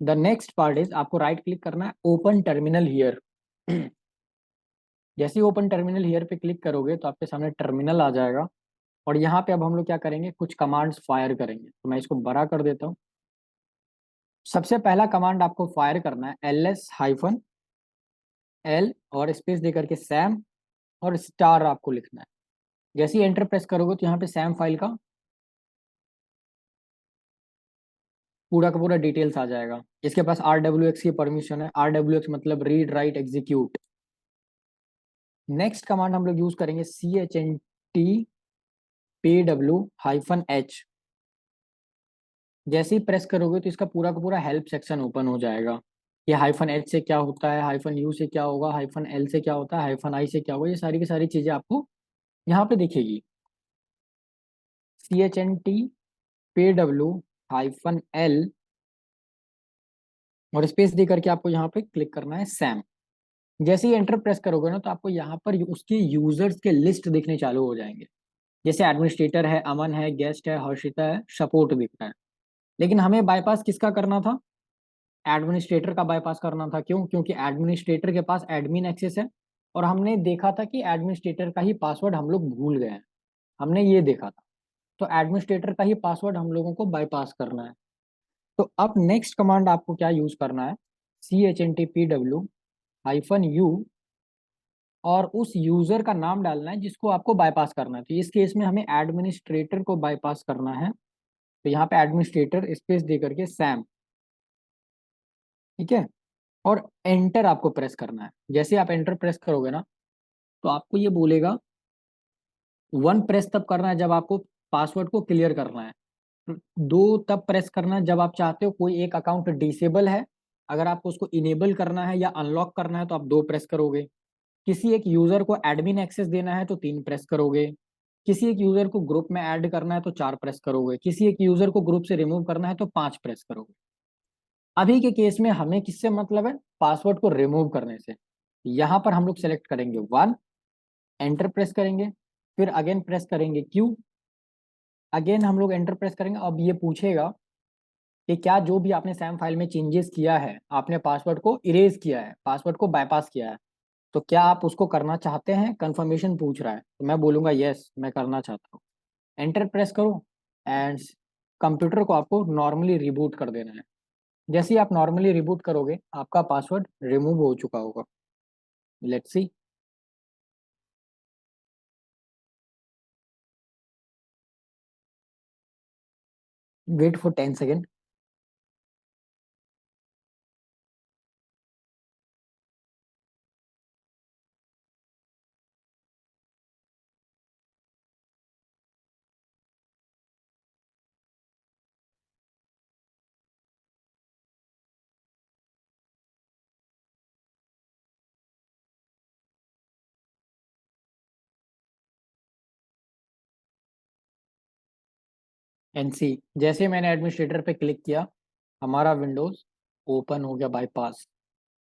द नेक्स्ट पार्ट इज आपको राइट क्लिक करना है, ओपन टर्मिनल हियर। जैसे ही ओपन टर्मिनल हियर पे क्लिक करोगे तो आपके सामने टर्मिनल आ जाएगा। और यहाँ पे अब हम लोग क्या करेंगे, कुछ कमांड्स फायर करेंगे। तो मैं इसको बड़ा कर देता हूँ। सबसे पहला कमांड आपको फायर करना है LS-L और स्पेस दे करके सैम और स्टार आपको लिखना है। जैसे ही एंटर प्रेस करोगे तो यहाँ पे सैम फाइल का पूरा का पूरा डिटेल्स आ जाएगा। इसके पास RWX की परमिशन है, RWX मतलब read write execute. Next command हम लोग यूज करेंगे CHNT PW-H। जैसे ही प्रेस करोगे तो इसका पूरा का पूरा हेल्प सेक्शन ओपन हो जाएगा। ये -H से क्या होता है, -U से क्या होगा, -L से क्या होता है, -I से क्या होगा, ये सारी की सारी चीजें आपको यहाँ पे दिखेगी। CHNT PW-L और स्पेस दे करके आपको यहाँ पे क्लिक करना है सैम। जैसे ही एंटर प्रेस करोगे ना तो आपको यहाँ पर उसके यूजर्स के लिस्ट दिखने चालू हो जाएंगे। जैसे एडमिनिस्ट्रेटर है, अमन है, गेस्ट है, हर्षिता है, सपोर्ट दिख रहा है। लेकिन हमें बाईपास किसका करना था? एडमिनिस्ट्रेटर का बाईपास करना था। क्यों? क्योंकि एडमिनिस्ट्रेटर के पास एडमिन एक्सेस है और हमने देखा था कि एडमिनिस्ट्रेटर का ही पासवर्ड हम लोग भूल गए हैं। हमने ये देखा था। तो एडमिनिस्ट्रेटर का ही पासवर्ड हम लोगों को बाईपास करना है। तो अब नेक्स्ट कमांड आपको क्या यूज करना है? CHNTPW-U और उस यूजर का नाम डालना है जिसको आपको बाईपास करना है। तो इस केस में हमें एडमिनिस्ट्रेटर को बाईपास करना है। तो यहाँ पे एडमिनिस्ट्रेटर स्पेस दे करके सैम, ठीक है, और एंटर आपको प्रेस करना है। जैसे आप एंटर प्रेस करोगे ना तो आपको ये बोलेगा 1 प्रेस तब करना है जब आपको पासवर्ड को क्लियर करना है, 2 तब प्रेस करना है जब आप चाहते हो कोई एक अकाउंट डिसेबल है, अगर आपको उसको इनेबल करना है या अनलॉक करना है तो आप 2 प्रेस करोगे, किसी एक यूजर को एडमिन एक्सेस देना है तो 3 प्रेस करोगे, किसी एक यूजर को ग्रुप में ऐड करना है तो 4 प्रेस करोगे, किसी एक यूजर को ग्रुप से रिमूव करना है तो 5 प्रेस करोगे। अभी के केस में हमें किससे मतलब है? पासवर्ड को रिमूव करने से। यहाँ पर हम लोग सेलेक्ट करेंगे 1, एंटर प्रेस करेंगे, फिर अगेन प्रेस करेंगे Q, अगेन हम लोग एंटर प्रेस करेंगे। अब ये पूछेगा कि क्या जो भी आपने सैम फाइल में चेंजेस किया है, आपने पासवर्ड को इरेज किया है, पासवर्ड को बाईपास किया है, तो क्या आप उसको करना चाहते हैं? कंफर्मेशन पूछ रहा है, तो मैं बोलूंगा यस, मैं करना चाहता हूँ। एंटर प्रेस करो एंड कंप्यूटर को आपको नॉर्मली रिबूट कर देना है। जैसे ही आप नॉर्मली रिबूट करोगे आपका पासवर्ड रिमूव हो चुका होगा। Let's see. Wait for 10 second. And see, जैसे मैंने एडमिनिस्ट्रेटर पे क्लिक किया हमारा विंडोज ओपन हो गया बाईपास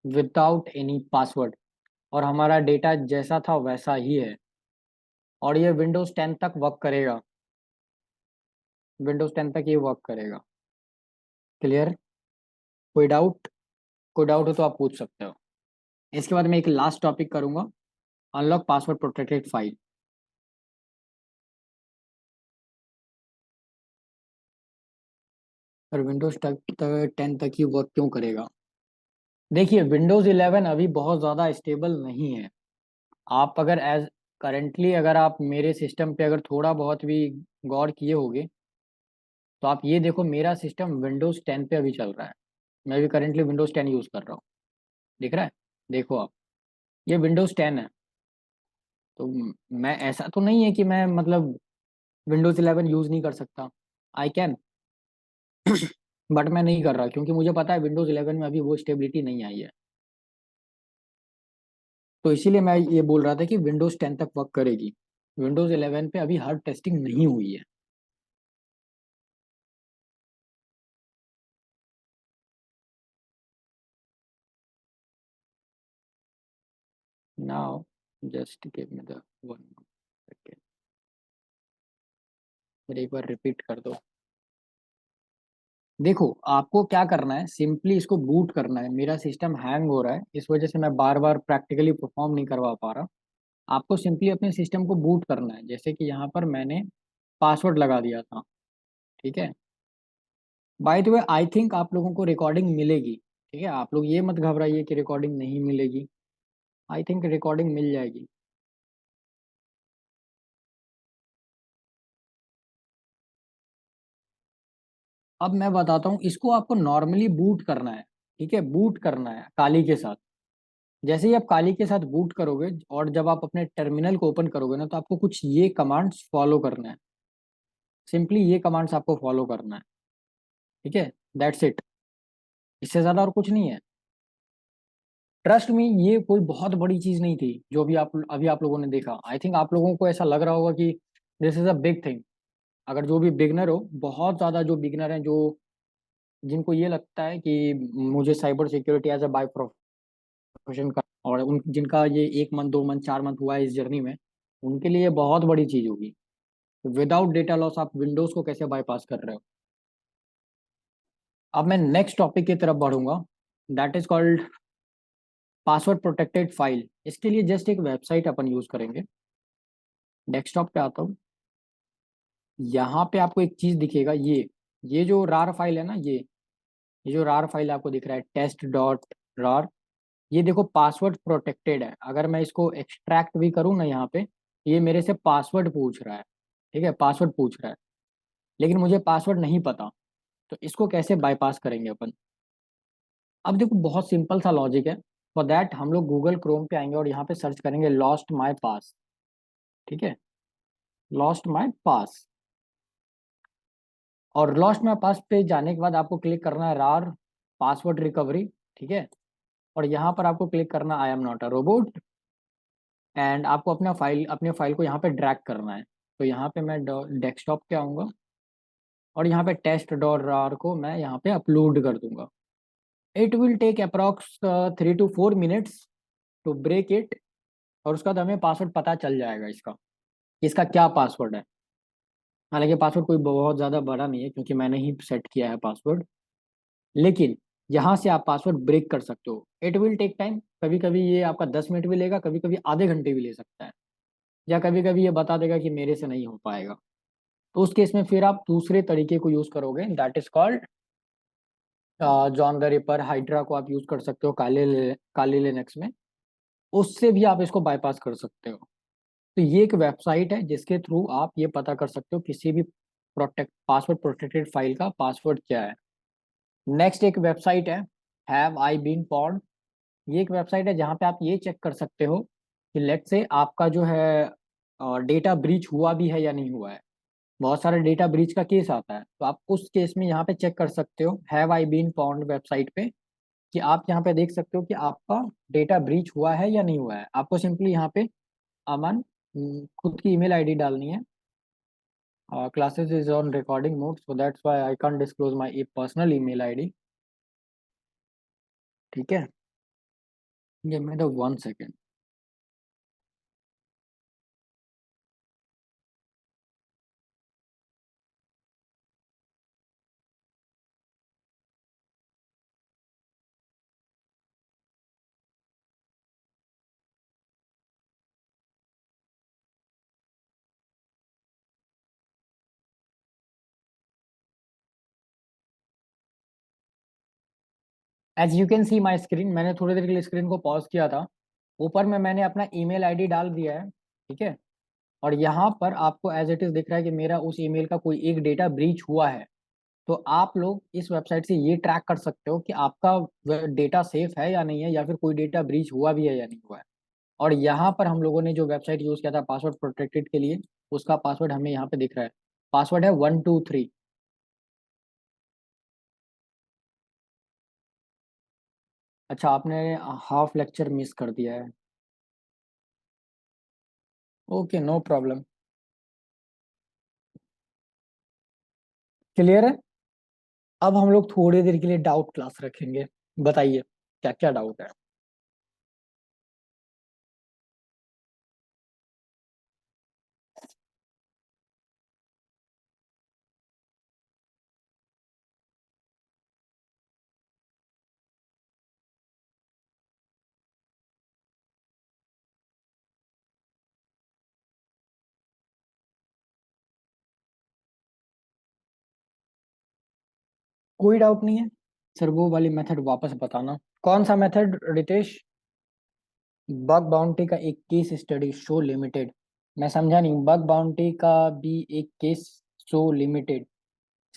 विदाउट एनी पासवर्ड, और हमारा डेटा जैसा था वैसा ही है, और ये विंडोज 10 तक वर्क करेगा। विंडोज 10 तक ये वर्क करेगा। क्लियर? कोई डाउट? कोई डाउट हो तो आप पूछ सकते हो। इसके बाद मैं एक लास्ट टॉपिक करूंगा, अनलॉक पासवर्ड प्रोटेक्टेड फाइल। और विंडोज तक 10 तक ही वर्क क्यों करेगा? देखिए विंडोज 11 अभी बहुत ज़्यादा स्टेबल नहीं है। आप अगर एज करेंटली अगर आप मेरे सिस्टम पे अगर थोड़ा बहुत भी गौर किए होगे तो आप ये देखो मेरा सिस्टम विंडोज 10 पे अभी चल रहा है। मैं भी करेंटली विंडोज 10 यूज़ कर रहा हूँ। दिख रहा है? देखो आप, ये विंडोज 10 है। तो मैं ऐसा तो नहीं है कि मैं मतलब विंडोज 11 यूज़ नहीं कर सकता। आई कैन बट मैं नहीं कर रहा क्योंकि मुझे पता है विंडोज 11 में अभी वो स्टेबिलिटी नहीं आई है। तो इसीलिए मैं ये बोल रहा था कि विंडोज 10 तक वर्क करेगी। विंडोज 11 पे अभी हार्ड टेस्टिंग नहीं हुई है। Now just give me the 1 second. फिर एक बार रिपीट कर दो। देखो आपको क्या करना है, सिंपली इसको बूट करना है। मेरा सिस्टम हैंग हो रहा है, इस वजह से मैं बार बार प्रैक्टिकली परफॉर्म नहीं करवा पा रहा। आपको सिंपली अपने सिस्टम को बूट करना है। जैसे कि यहाँ पर मैंने पासवर्ड लगा दिया था, ठीक है। By the way I think आप लोगों को रिकॉर्डिंग मिलेगी, ठीक है। आप लोग ये मत घबराइए कि रिकॉर्डिंग नहीं मिलेगी। आई थिंक रिकॉर्डिंग मिल जाएगी। अब मैं बताता हूँ, इसको आपको नॉर्मली बूट करना है। ठीक है, बूट करना है काली के साथ। जैसे ही आप काली के साथ बूट करोगे और जब आप अपने टर्मिनल को ओपन करोगे ना, तो आपको कुछ ये कमांड्स फॉलो करना है। सिंपली ये कमांड्स आपको फॉलो करना है। ठीक है, दैट्स इट। इससे ज्यादा और कुछ नहीं है। ट्रस्ट में ये कोई बहुत बड़ी चीज नहीं थी जो अभी आप लोगों ने देखा। आई थिंक आप लोगों को ऐसा लग रहा होगा कि this is a big thing. अगर जो भी बिगनर हो, बहुत ज्यादा जो बिगनर हैं, जो जिनको ये लगता है कि मुझे cyber security as a by profession का, और उन जिनका ये 1 मंथ 2 मंथ 4 मंथ हुआ है इस जर्नी में, उनके लिए ये बहुत बड़ी चीज होगी। विदाउट डेटा लॉस आप विंडोज को कैसे बाईपास कर रहे हो। अब मैं नेक्स्ट टॉपिक की तरफ बढ़ूंगा, that is called password protected file. इसके लिए जस्ट एक वेबसाइट अपन यूज करेंगे। डेस्कटॉप पे आता हूँ। यहाँ पे आपको एक चीज दिखेगा, ये जो रार फाइल है ना, ये जो रार फाइल आपको दिख रहा है, test.rar, ये देखो पासवर्ड प्रोटेक्टेड है। अगर मैं इसको एक्सट्रैक्ट भी करूँ ना यहाँ पे, ये मेरे से पासवर्ड पूछ रहा है। ठीक है, पासवर्ड पूछ रहा है, लेकिन मुझे पासवर्ड नहीं पता। तो इसको कैसे बाईपास करेंगे अपन। अब देखो, बहुत सिंपल सा लॉजिक है। फॉर दैट हम लोग गूगल क्रोम पे आएंगे और यहाँ पे सर्च करेंगे लॉस्ट माई पास। ठीक है, लॉस्ट माई पास। और लॉस्ट माई पास पे जाने के बाद आपको क्लिक करना है रार पासवर्ड रिकवरी। ठीक है, और यहाँ पर आपको क्लिक करना आई am not a robot, and आपको अपने फाइल को यहाँ पे ड्रैग करना है। तो यहाँ पे मैं डेस्कटॉप पे आऊँगा और यहाँ पे test.rar को मैं यहाँ पे अपलोड कर दूंगा। It will take approx 3 to 4 minutes to break it. और उसका बाद हमें पासवर्ड पता चल जाएगा इसका, कि इसका क्या पासवर्ड है। हालांकि पासवर्ड कोई बहुत ज़्यादा बड़ा नहीं है, क्योंकि मैंने ही सेट किया है पासवर्ड। लेकिन यहाँ से आप पासवर्ड ब्रेक कर सकते हो। It will take time. कभी कभी ये आपका 10 मिनट भी लेगा, कभी कभी आधे घंटे भी ले सकता है, या कभी कभी ये बता देगा कि मेरे से नहीं हो पाएगा। तो उस केस में फिर आप दूसरे तरीके को यूज करोगे, that is called John the ripper hydra को आप यूज कर सकते हो काले लिनक्स में। उससे भी आप इसको बाईपास कर सकते हो। तो ये एक वेबसाइट है जिसके थ्रू आप ये पता कर सकते हो किसी भी पासवर्ड प्रोटेक्टेड फाइल का पासवर्ड क्या है। नेक्स्ट एक वेबसाइट है, हैव आई बीन पॉन्ड। ये एक वेबसाइट है जहाँ पे आप ये चेक कर सकते हो कि लेट से आपका जो है डेटा ब्रीच हुआ भी है या नहीं हुआ है। बहुत सारा डेटा ब्रीच का केस आता है, तो आप उस केस में यहाँ पे चेक कर सकते हो have I been pwned website पे, कि आप यहाँ पे देख सकते हो कि आपका डेटा ब्रीच हुआ है या नहीं हुआ है। आपको सिंपली यहाँ पे अमन खुद की ईमेल आईडी डालनी है। Classes is on recording mode, so that's why I can't disclose my personal email ID. ठीक है, ये मेरा 1 second. As you can see my screen, मैंने थोड़ी देर के लिए स्क्रीन को पॉज किया था। ऊपर में मैंने अपना ईमेल आईडी डाल दिया है। ठीक है, और यहाँ पर आपको एज इट इज दिख रहा है कि मेरा उस ईमेल का कोई एक डेटा ब्रीच हुआ है। तो आप लोग इस वेबसाइट से ये ट्रैक कर सकते हो कि आपका डेटा सेफ है या नहीं है, या फिर कोई डेटा ब्रीच हुआ भी है या नहीं हुआ है। और यहाँ पर हम लोगों ने जो वेबसाइट यूज किया था पासवर्ड प्रोटेक्टेड के लिए, उसका पासवर्ड हमें यहाँ पे दिख रहा है। पासवर्ड है 123। अच्छा, आपने हाफ लेक्चर मिस कर दिया है। Okay, no problem. क्लियर है। अब हम लोग थोड़ी देर के लिए डाउट क्लास रखेंगे। बताइए क्या क्या डाउट है। कोई डाउट नहीं है सर, वो वाली मेथड वापस बताना। कौन सा मेथड रितेश। बग बाउंटी का एक केस स्टडी शो लिमिटेड। मैं समझा नहीं, बग बाउंटी का भी एक केस शो लिमिटेड,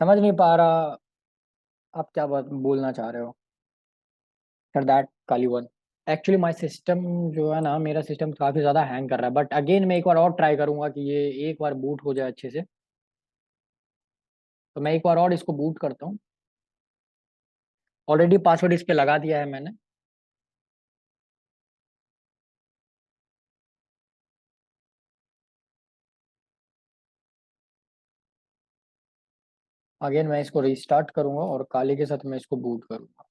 समझ नहीं पा रहा। आप क्या बात बोलना चाह रहे हो? For that Kali one, actually my system जो है ना, मेरा सिस्टम काफी ज्यादा हैंग कर रहा है, बट अगेन मैं एक बार और ट्राई करूंगा कि ये एक बार बूट हो जाए अच्छे से। तो मैं एक बार और इसको बूट करता हूँ। ऑलरेडी पासवर्ड इस पे लगा दिया है मैंने। अगेन मैं इसको रिस्टार्ट करूंगा और काली के साथ मैं इसको बूट करूंगा।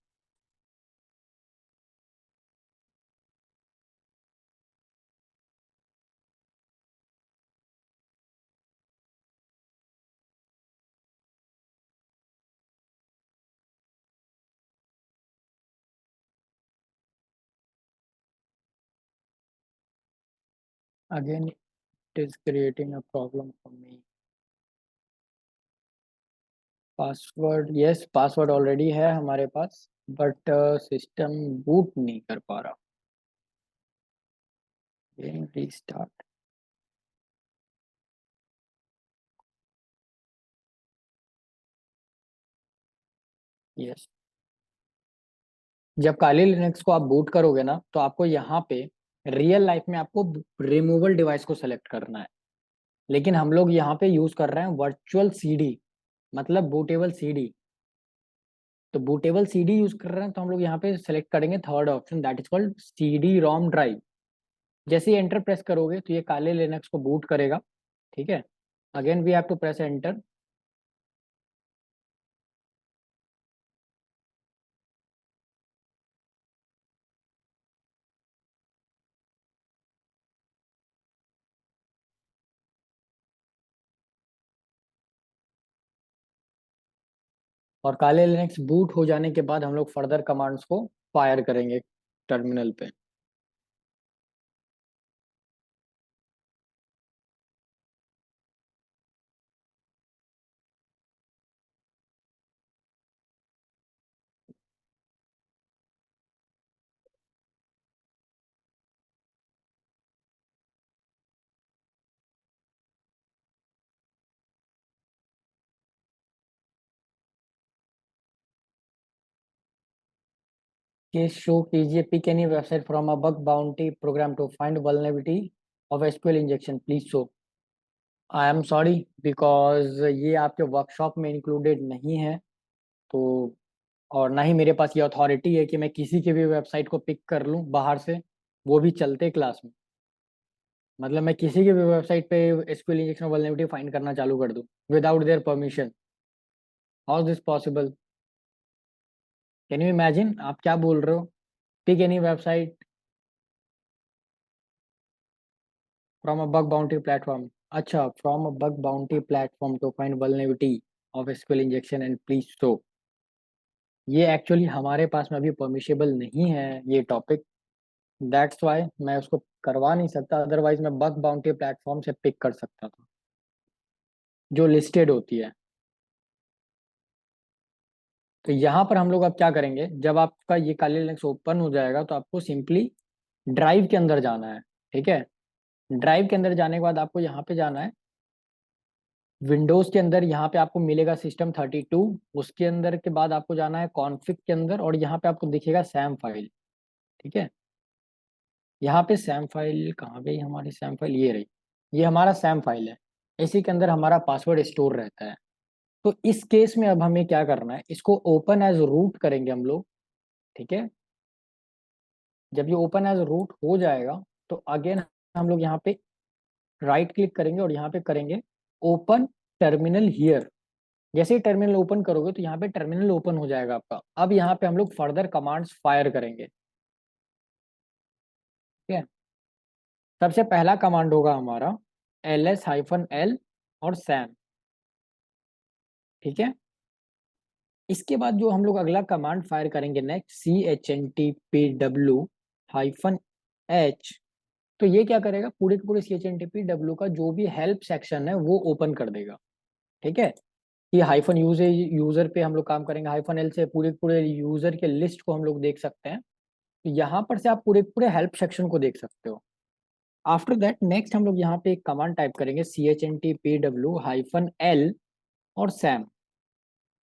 Again it is creating a problem for me. Password, yes password already है हमारे पास, बट सिस्टम बूट नहीं कर पा रहा। रीस्टार्ट। यस। जब काली लिनक्स को आप बूट करोगे ना, तो आपको यहाँ पे रियल लाइफ में आपको रिमूवल डिवाइस को सेलेक्ट करना है। लेकिन हम लोग यहाँ पे यूज कर रहे हैं वर्चुअल सीडी, मतलब बूटेबल सीडी। तो बूटेबल सीडी यूज कर रहे हैं, तो हम लोग यहाँ पे सेलेक्ट करेंगे third option, that is called CD ROM drive. जैसे ही एंटर प्रेस करोगे तो ये काले लिनक्स को बूट करेगा। ठीक है। Again we have to press enter. और काले लिनक्स बूट हो जाने के बाद हम लोग फर्दर कमांड्स को फायर करेंगे टर्मिनल पे। केस शो कीजिए, pick any website from a bug bounty program to find vulnerability of SQL injection please show. I am sorry, because ये आपके वर्कशॉप में इंक्लूडेड नहीं है। तो और ना ही मेरे पास ये अथॉरिटी है कि मैं किसी की भी वेबसाइट को पिक कर लूँ बाहर से, वो भी चलते क्लास में। मतलब मैं किसी की भी वेबसाइट पे एसक्यूएल इंजेक्शन वल्नरेबिलिटी फाइंड करना चालू कर दूँ without their permission. How is this possible? Can you imagine? आप क्या बोल रहे हो? Pick any website from a bug bounty platform. अच्छा, from a bug bounty platform to find vulnerability of SQL injection and please show. ये एक्चुअली हमारे पास में अभी परमिशेबल नहीं है ये टॉपिक। दैट्स वाई मैं उसको करवा नहीं सकता, अदरवाइज मैं बग बाउंटी प्लेटफॉर्म से पिक कर सकता था, जो लिस्टेड होती है। तो यहाँ पर हम लोग अब क्या करेंगे, जब आपका ये काली लिनक्स ओपन हो जाएगा तो आपको सिंपली ड्राइव के अंदर जाना है। ठीक है। ड्राइव के अंदर जाने के बाद आपको यहाँ पे जाना है विंडोज के अंदर, यहाँ पे आपको मिलेगा System32। उसके अंदर के बाद आपको जाना है कॉन्फ़िग के अंदर, और यहाँ पे आपको दिखेगा सैम फाइल। ठीक है। यहाँ पे सैम फाइल कहाँ गई हमारी? सैम फाइल ये रही। ये हमारा सैम फाइल है। इसी के अंदर हमारा पासवर्ड स्टोर रहता है। तो इस केस में अब हमें क्या करना है, इसको ओपन एज रूट करेंगे हम लोग। ठीक है। जब ये ओपन एज रूट हो जाएगा तो अगेन हम लोग यहाँ पे राइट क्लिक करेंगे और यहाँ पे करेंगे ओपन टर्मिनल हियर। जैसे ही टर्मिनल ओपन करोगे तो यहाँ पे टर्मिनल ओपन हो जाएगा आपका। अब यहाँ पे हम लोग फर्दर कमांड्स फायर करेंगे। ठीक है। सबसे पहला कमांड होगा हमारा ls-l और सैम। ठीक है। इसके बाद जो हम लोग अगला कमांड फायर करेंगे नेक्स्ट, CHNTPW-H। तो ये क्या करेगा, पूरे के पूरे CHNTPW का जो भी हेल्प सेक्शन है वो ओपन कर देगा। ठीक है। ये हाइफन यूजर पे हम लोग काम करेंगे, हाइफन एल से पूरे पूरे यूजर के लिस्ट को हम लोग देख सकते हैं। तो यहाँ पर से आप पूरे पूरे हेल्प सेक्शन को देख सकते हो। आफ्टर दैट नेक्स्ट हम लोग यहाँ पे एक कमांड टाइप करेंगे CHNTPW-L और सैम।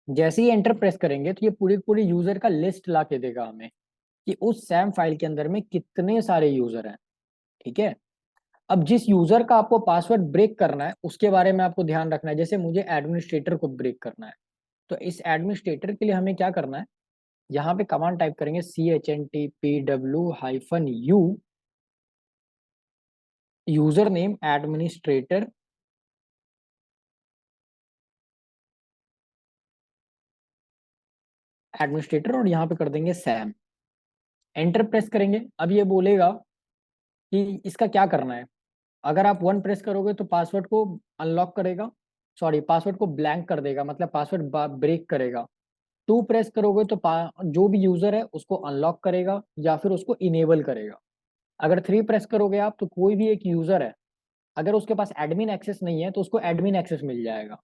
जैसे ही एंटर प्रेस करेंगे तो ये पूरी पूरी यूजर का लिस्ट ला के देगा हमें कि उस सैम फाइल के अंदर में कितने सारे यूजर हैं। ठीक है। अब जिस यूजर का आपको पासवर्ड ब्रेक करना है उसके बारे में आपको ध्यान रखना है। जैसे मुझे एडमिनिस्ट्रेटर को ब्रेक करना है, तो इस एडमिनिस्ट्रेटर के लिए हमें क्या करना है, यहाँ पे कमांड टाइप करेंगे CHNTPW-U user name administrator administrator, और यहाँ पे कर देंगे सैम। एंटर प्रेस करेंगे। अब ये बोलेगा कि इसका क्या करना है। अगर आप 1 प्रेस करोगे तो पासवर्ड को अनलॉक करेगा, सॉरी पासवर्ड को ब्लैंक कर देगा, मतलब पासवर्ड ब्रेक करेगा। 2 प्रेस करोगे तो जो भी यूजर है उसको अनलॉक करेगा या फिर उसको इनेबल करेगा। अगर 3 प्रेस करोगे आप तो कोई भी एक यूजर है, अगर उसके पास एडमिन एक्सेस नहीं है तो उसको एडमिन एक्सेस मिल जाएगा।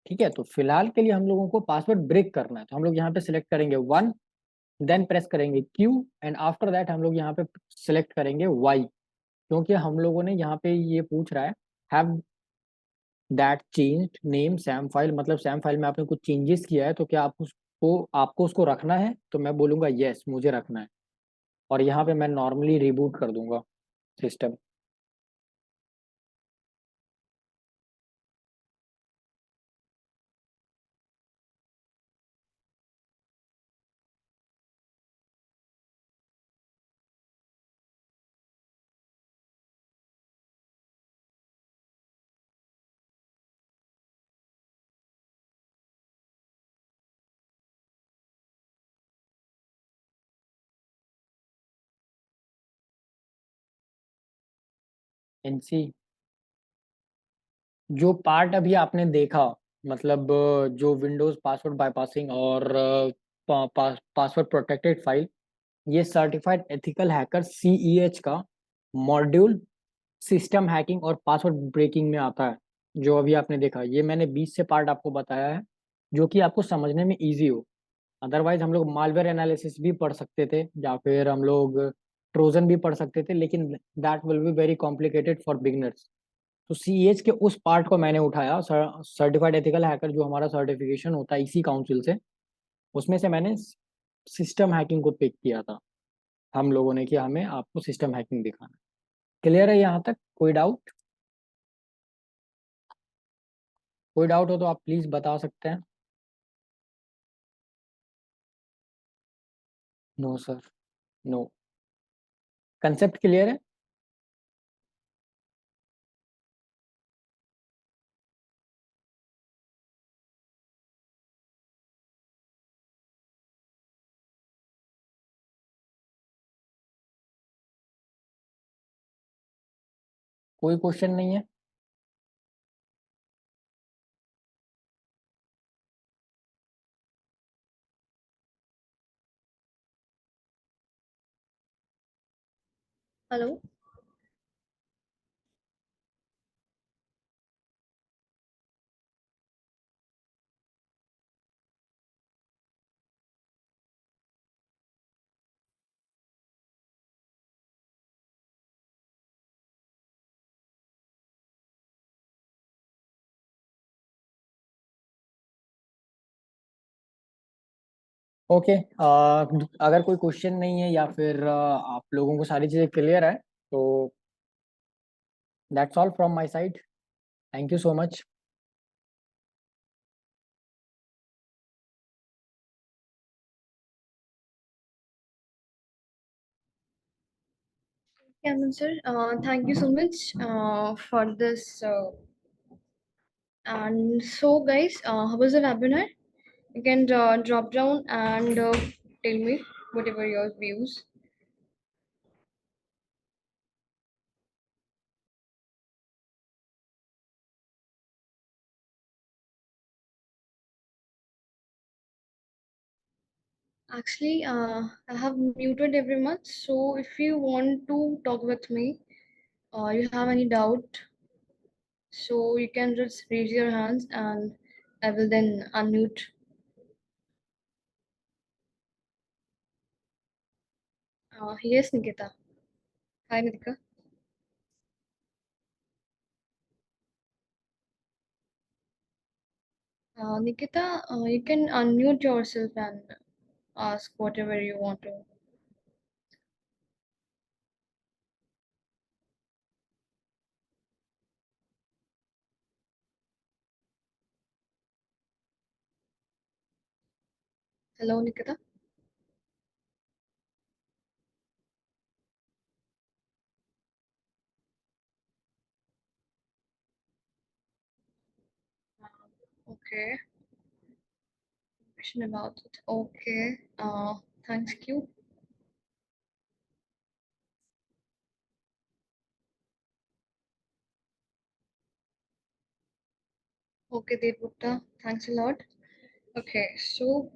ठीक है। तो फिलहाल के लिए हम लोगों को पासवर्ड ब्रेक करना है, तो हम लोग यहाँ पे सिलेक्ट करेंगे 1, देन प्रेस करेंगे Q, एंड आफ्टर दैट हम लोग यहाँ पे सिलेक्ट करेंगे Y, क्योंकि हम लोगों ने यहाँ पे ये पूछ रहा है have that changed name Sam file, मतलब सैम फाइल में आपने कुछ चेंजेस किया है तो क्या आपको उसको रखना है, तो मैं बोलूंगा यस मुझे रखना है, और यहाँ पे मैं नॉर्मली रिबूट कर दूंगा सिस्टम। एनसी जो पार्ट अभी आपने देखा, मतलब जो विंडोज पासवर्ड बाईपासिंग और पासवर्ड प्रोटेक्टेड फाइल, ये सर्टिफाइड एथिकल हैकर CEH का मॉड्यूल सिस्टम हैकिंग और पासवर्ड ब्रेकिंग में आता है। जो अभी आपने देखा ये मैंने 20 से पार्ट आपको बताया है जो कि आपको समझने में इजी हो। अदरवाइज हम लोग मालवेयर एनालिसिस भी पढ़ सकते थे या फिर हम लोग ट्रोजन भी पढ़ सकते थे, लेकिन that will be very complicated for beginners. तो CEH के उस पार्ट को मैंने उठाया, सर्टिफाइड एथिकल हैकर जो हमारा सर्टिफिकेशन होता है इसी काउंसिल से, उसमें से मैंने सिस्टम हैकिंग को पिक किया था हम लोगों ने कि हमें आपको सिस्टम हैकिंग दिखाना है। क्लियर है यहाँ तक? कोई डाउट? कोई डाउट हो तो आप प्लीज बता सकते हैं। No sir, no. Concept clear है? कोई क्वेश्चन नहीं है? हेलो। ओके। अगर कोई क्वेश्चन नहीं है या फिर आप लोगों को सारी चीज़ें क्लियर है तो that's all from my side. Thank you so much. Yeah, sir. Thank you so much for this. And so, guys, how was the webinar? You can drop down and tell me whatever your views. Actually, I have muted every month. So if you want to talk with me, you have any doubt, so you can just raise your hands and I will then unmute. Yes, Nikita. Hi, Nikita. Nikita, you can unmute yourself and ask whatever you want to. Hello, Nikita. Okay, question about it. Okay, thanks, Q. Okay, Dev Gupta, thanks a lot. Okay, so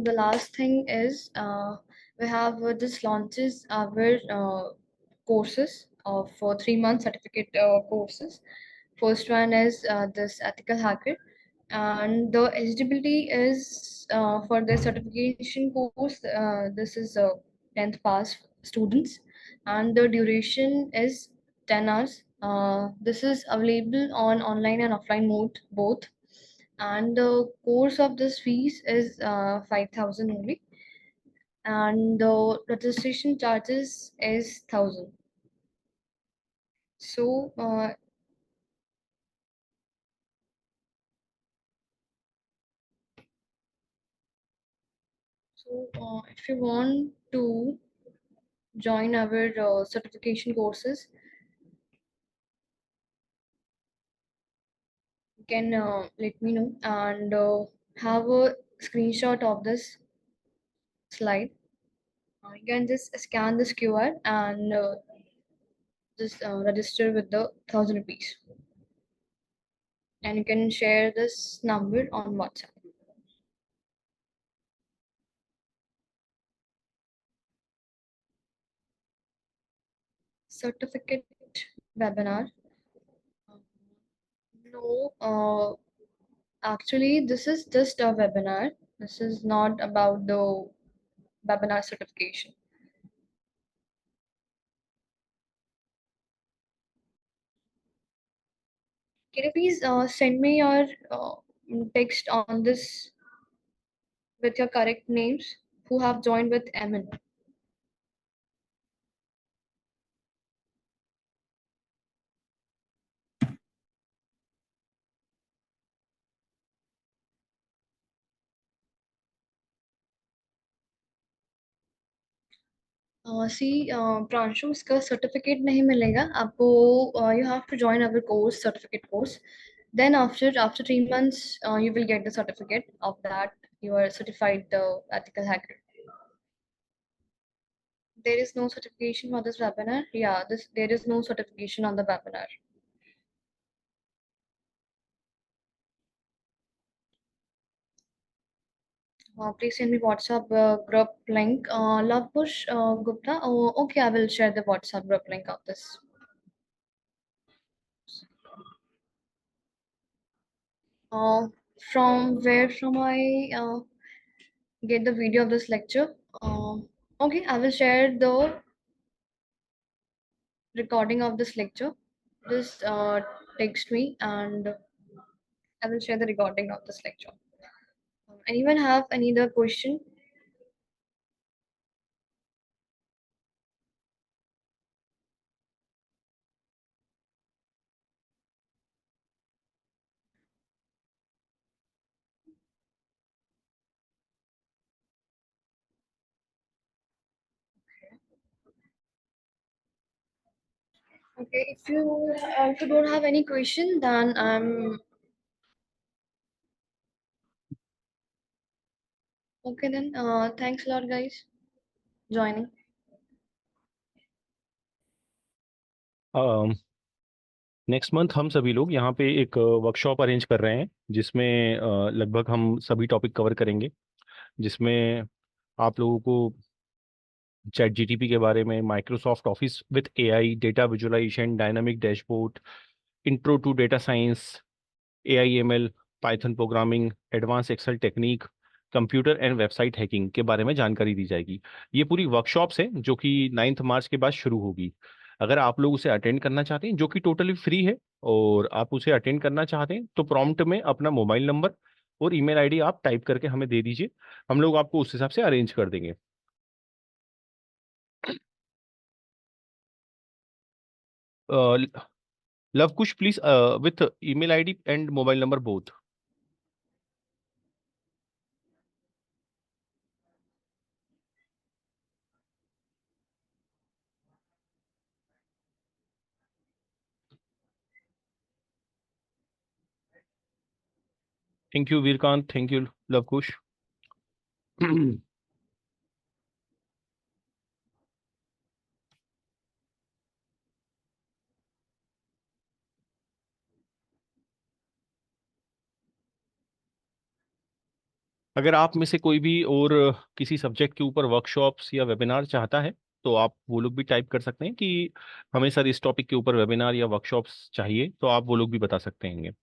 the last thing is we have this launches our courses of for 3 month certificate courses. First one is this ethical hacker, and the eligibility is for the certification course. This is 10th pass students, and the duration is 10 hours. This is available on online and offline mode both, and the course of this fees is 5,000 only, and the registration charges is 1,000. So if you want to join our certification courses, you can let me know and have a screenshot of this slide. You can just scan this QR and just register with the 1,000 rupees, and you can share this number on WhatsApp. Certificate webinar. No, actually, this is just a webinar. This is not about the webinar certification. Can you please send me your text on this with your correct names who have joined with Emin? See Pranshu, इसका सर्टिफिकेट नहीं मिलेगा आपको. You have to join our course, certificate course. Then after 3 months, you will get the certificate of that you are certified ethical hacker. There is no certification for this webinar. Yeah, this there is no certification on the webinar. Please send me WhatsApp group link. Lavkush Gupta. Oh, okay, I will share the WhatsApp group link of this. Uh, from where from I get the video of this lecture? Okay, I will share the recording of this lecture. Just text me and I will share the recording of this lecture. Anyone have any other question? Okay, if you don't have any question, then I'm okay. Then thanks a lot, guys, joining. Next month हम सभी लोग यहाँ पे एक वर्कशॉप अरेंज कर रहे हैं जिसमें लगभग हम सभी टॉपिक कवर करेंगे, जिसमें आप लोगों को चैट जीटीपी के बारे में, Microsoft Office with AI, data visualisation, dynamic dashboard, intro to data science, AIML, Python programming, advance Excel technique, computer and website hacking के बारे में जानकारी दी जाएगी. ये पूरी वर्कशॉप्स है जो कि 9 मार्च के बाद शुरू होगी. अगर आप लोग उसे अटेंड करना चाहते हैं, जो कि टोटली फ्री है, और आप उसे अटेंड करना चाहते हैं, तो प्रॉम्प्ट में अपना मोबाइल नंबर और ईमेल आईडी आप टाइप करके हमें दे दीजिए। हम लोग आपको उस हिसाब से अरेंज कर देंगे। Luv Kush please with email ID and mobile number both. Thank you Veerkant, thank you Luv Kush. अगर आप में से कोई भी और किसी सब्जेक्ट के ऊपर वर्कशॉप्स या वेबिनार चाहता है, तो आप वो लोग भी टाइप कर सकते हैं कि हमें सर इस टॉपिक के ऊपर वेबिनार या वर्कशॉप्स चाहिए, तो आप वो लोग भी बता सकते हैं।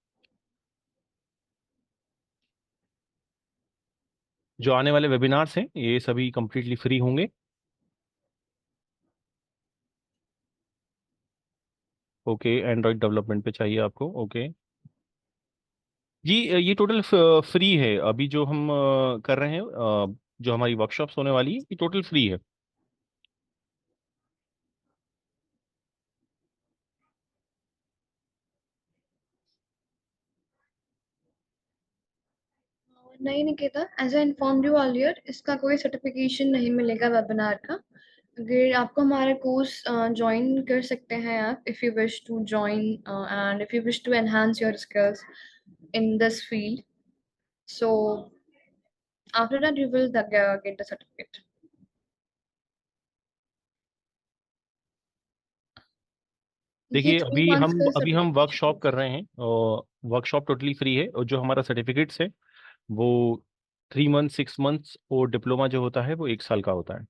जो आने वाले वेबिनार्स हैं ये सभी कंप्लीटली फ्री होंगे। ओके, एंड्रॉयड डेवलपमेंट पे चाहिए आपको। ओके जी, ये टोटल फ्री है अभी जो हम कर रहे हैं। जो हमारी वर्कशॉप्स होने वाली है ये टोटल फ्री है। नहीं Nikita, as I informed you earlier, इसका कोई सर्टिफिकेशन नहीं मिलेगा वेबिनार का। अगर आपको हमारा कोर्स ज्वाइन कर सकते हैं आप, if you wish to join and if you wish to enhance your skills in this field. So after that, you will get the certificate. ये देखिए, 3 months का अभी हम certification वर्कशॉप course कर है। रहे हैं, और वर्कशॉप टोटली फ्री है, और जो हमारा सर्टिफिकेट्स है वो 3 मंथ, 6 मंथ्स, और डिप्लोमा जो होता है वो 1 साल का होता है।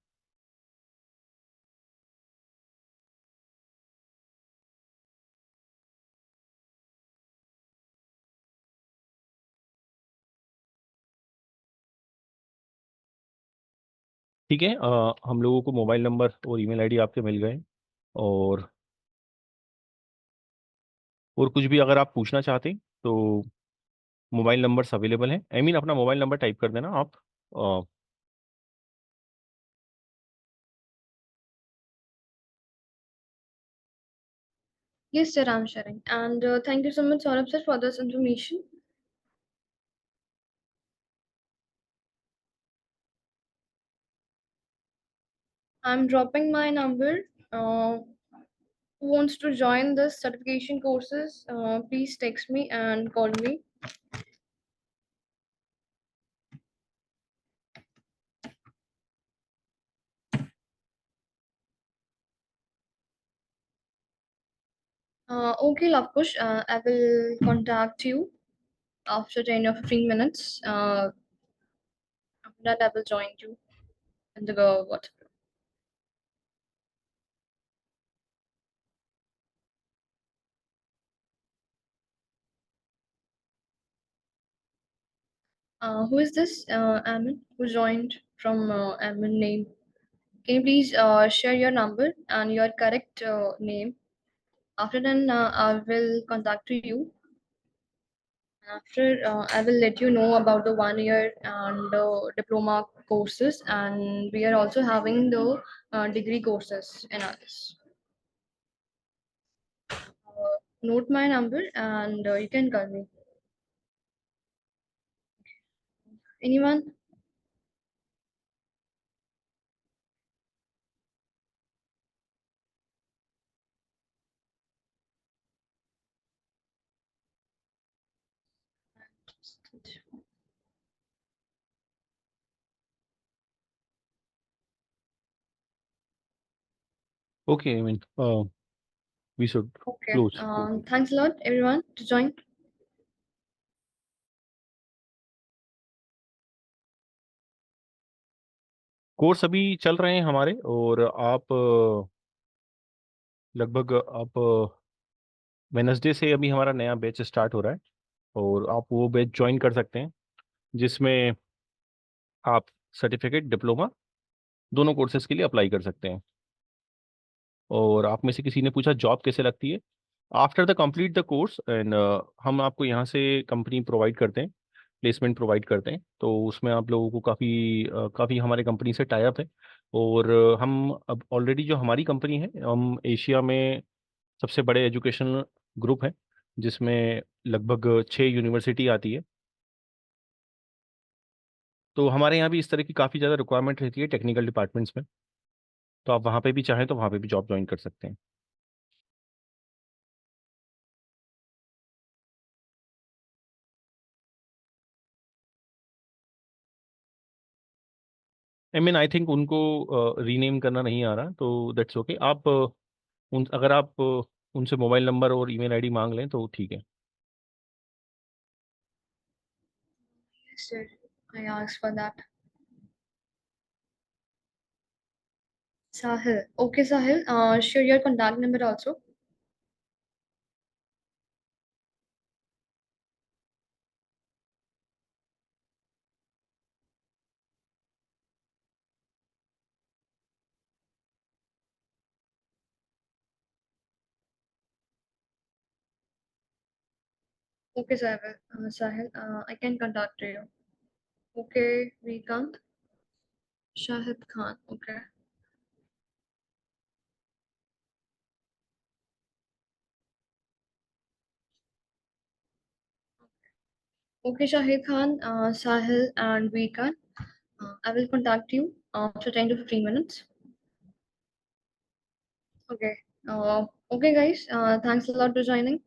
ठीक है, हम लोगों को मोबाइल नंबर और ईमेल आईडी आपके मिल गए, और कुछ भी अगर आप पूछना चाहते हैं तो मोबाइल नंबर्स अवेलेबल हैं। आई मीन अपना मोबाइल नंबर टाइप कर देना आप। अ, Yes, sir, I'm sharing. And thank you so much, Saurabh sir, for this information. I'm dropping my number. Who wants to join this certification courses? Please text me and call me. Okay, Lavkush, I will contact you after 10 or 15 minutes. After that, I will join you in the WhatsApp. Who is this Amin who joined from Amin name? Can you please share your number and your correct name? After then, I will contact you. After, I will let you know about the 1 year and diploma courses, and we are also having the degree courses in ours. Note my number and you can call me. Anyone? Okay, I mean we should Okay. Close. Thanks a lot, everyone, to join. Course अभी चल रहे हैं हमारे, और आप लगभग आप वेनसडे से अभी हमारा नया बैच स्टार्ट हो रहा है, और आप वो बैच ज्वाइन कर सकते हैं, जिसमें आप सर्टिफिकेट, डिप्लोमा दोनों कोर्सेज के लिए अप्लाई कर सकते हैं। और आप में से किसी ने पूछा जॉब कैसे लगती है। After the complete the course and हम आपको यहाँ से कंपनी प्रोवाइड करते हैं, प्लेसमेंट प्रोवाइड करते हैं। तो उसमें आप लोगों को काफ़ी हमारे कंपनी से टाई अप है। और हम अब ऑलरेडी जो हमारी कंपनी है, हम एशिया में सबसे बड़े एजुकेशन ग्रुप है, जिसमें लगभग 6 यूनिवर्सिटी आती है। तो हमारे यहाँ भी इस तरह की काफ़ी ज़्यादा रिक्वायरमेंट रहती है टेक्निकल डिपार्टमेंट्स में। तो आप वहाँ पे भी चाहें तो वहाँ पे भी जॉब ज्वाइन कर सकते हैं। आई थिंक उनको रीनेम करना नहीं आ रहा, तो दैट्स ओके। आप अगर आप उनसे मोबाइल नंबर और ईमेल आईडी मांग लें तो ठीक है। Yes, sir. I asked for that. Sahil. Okay, Sahil. Share your contact number also. Okay, Sahil. Sahil, I can contact you. Okay, Vikant. Shahid Khan. Okay. Okay, Shahid Khan, Sahil, and Vikant. I will contact you after 10 to 15 minutes. Okay. Okay, guys. Thanks a lot for joining.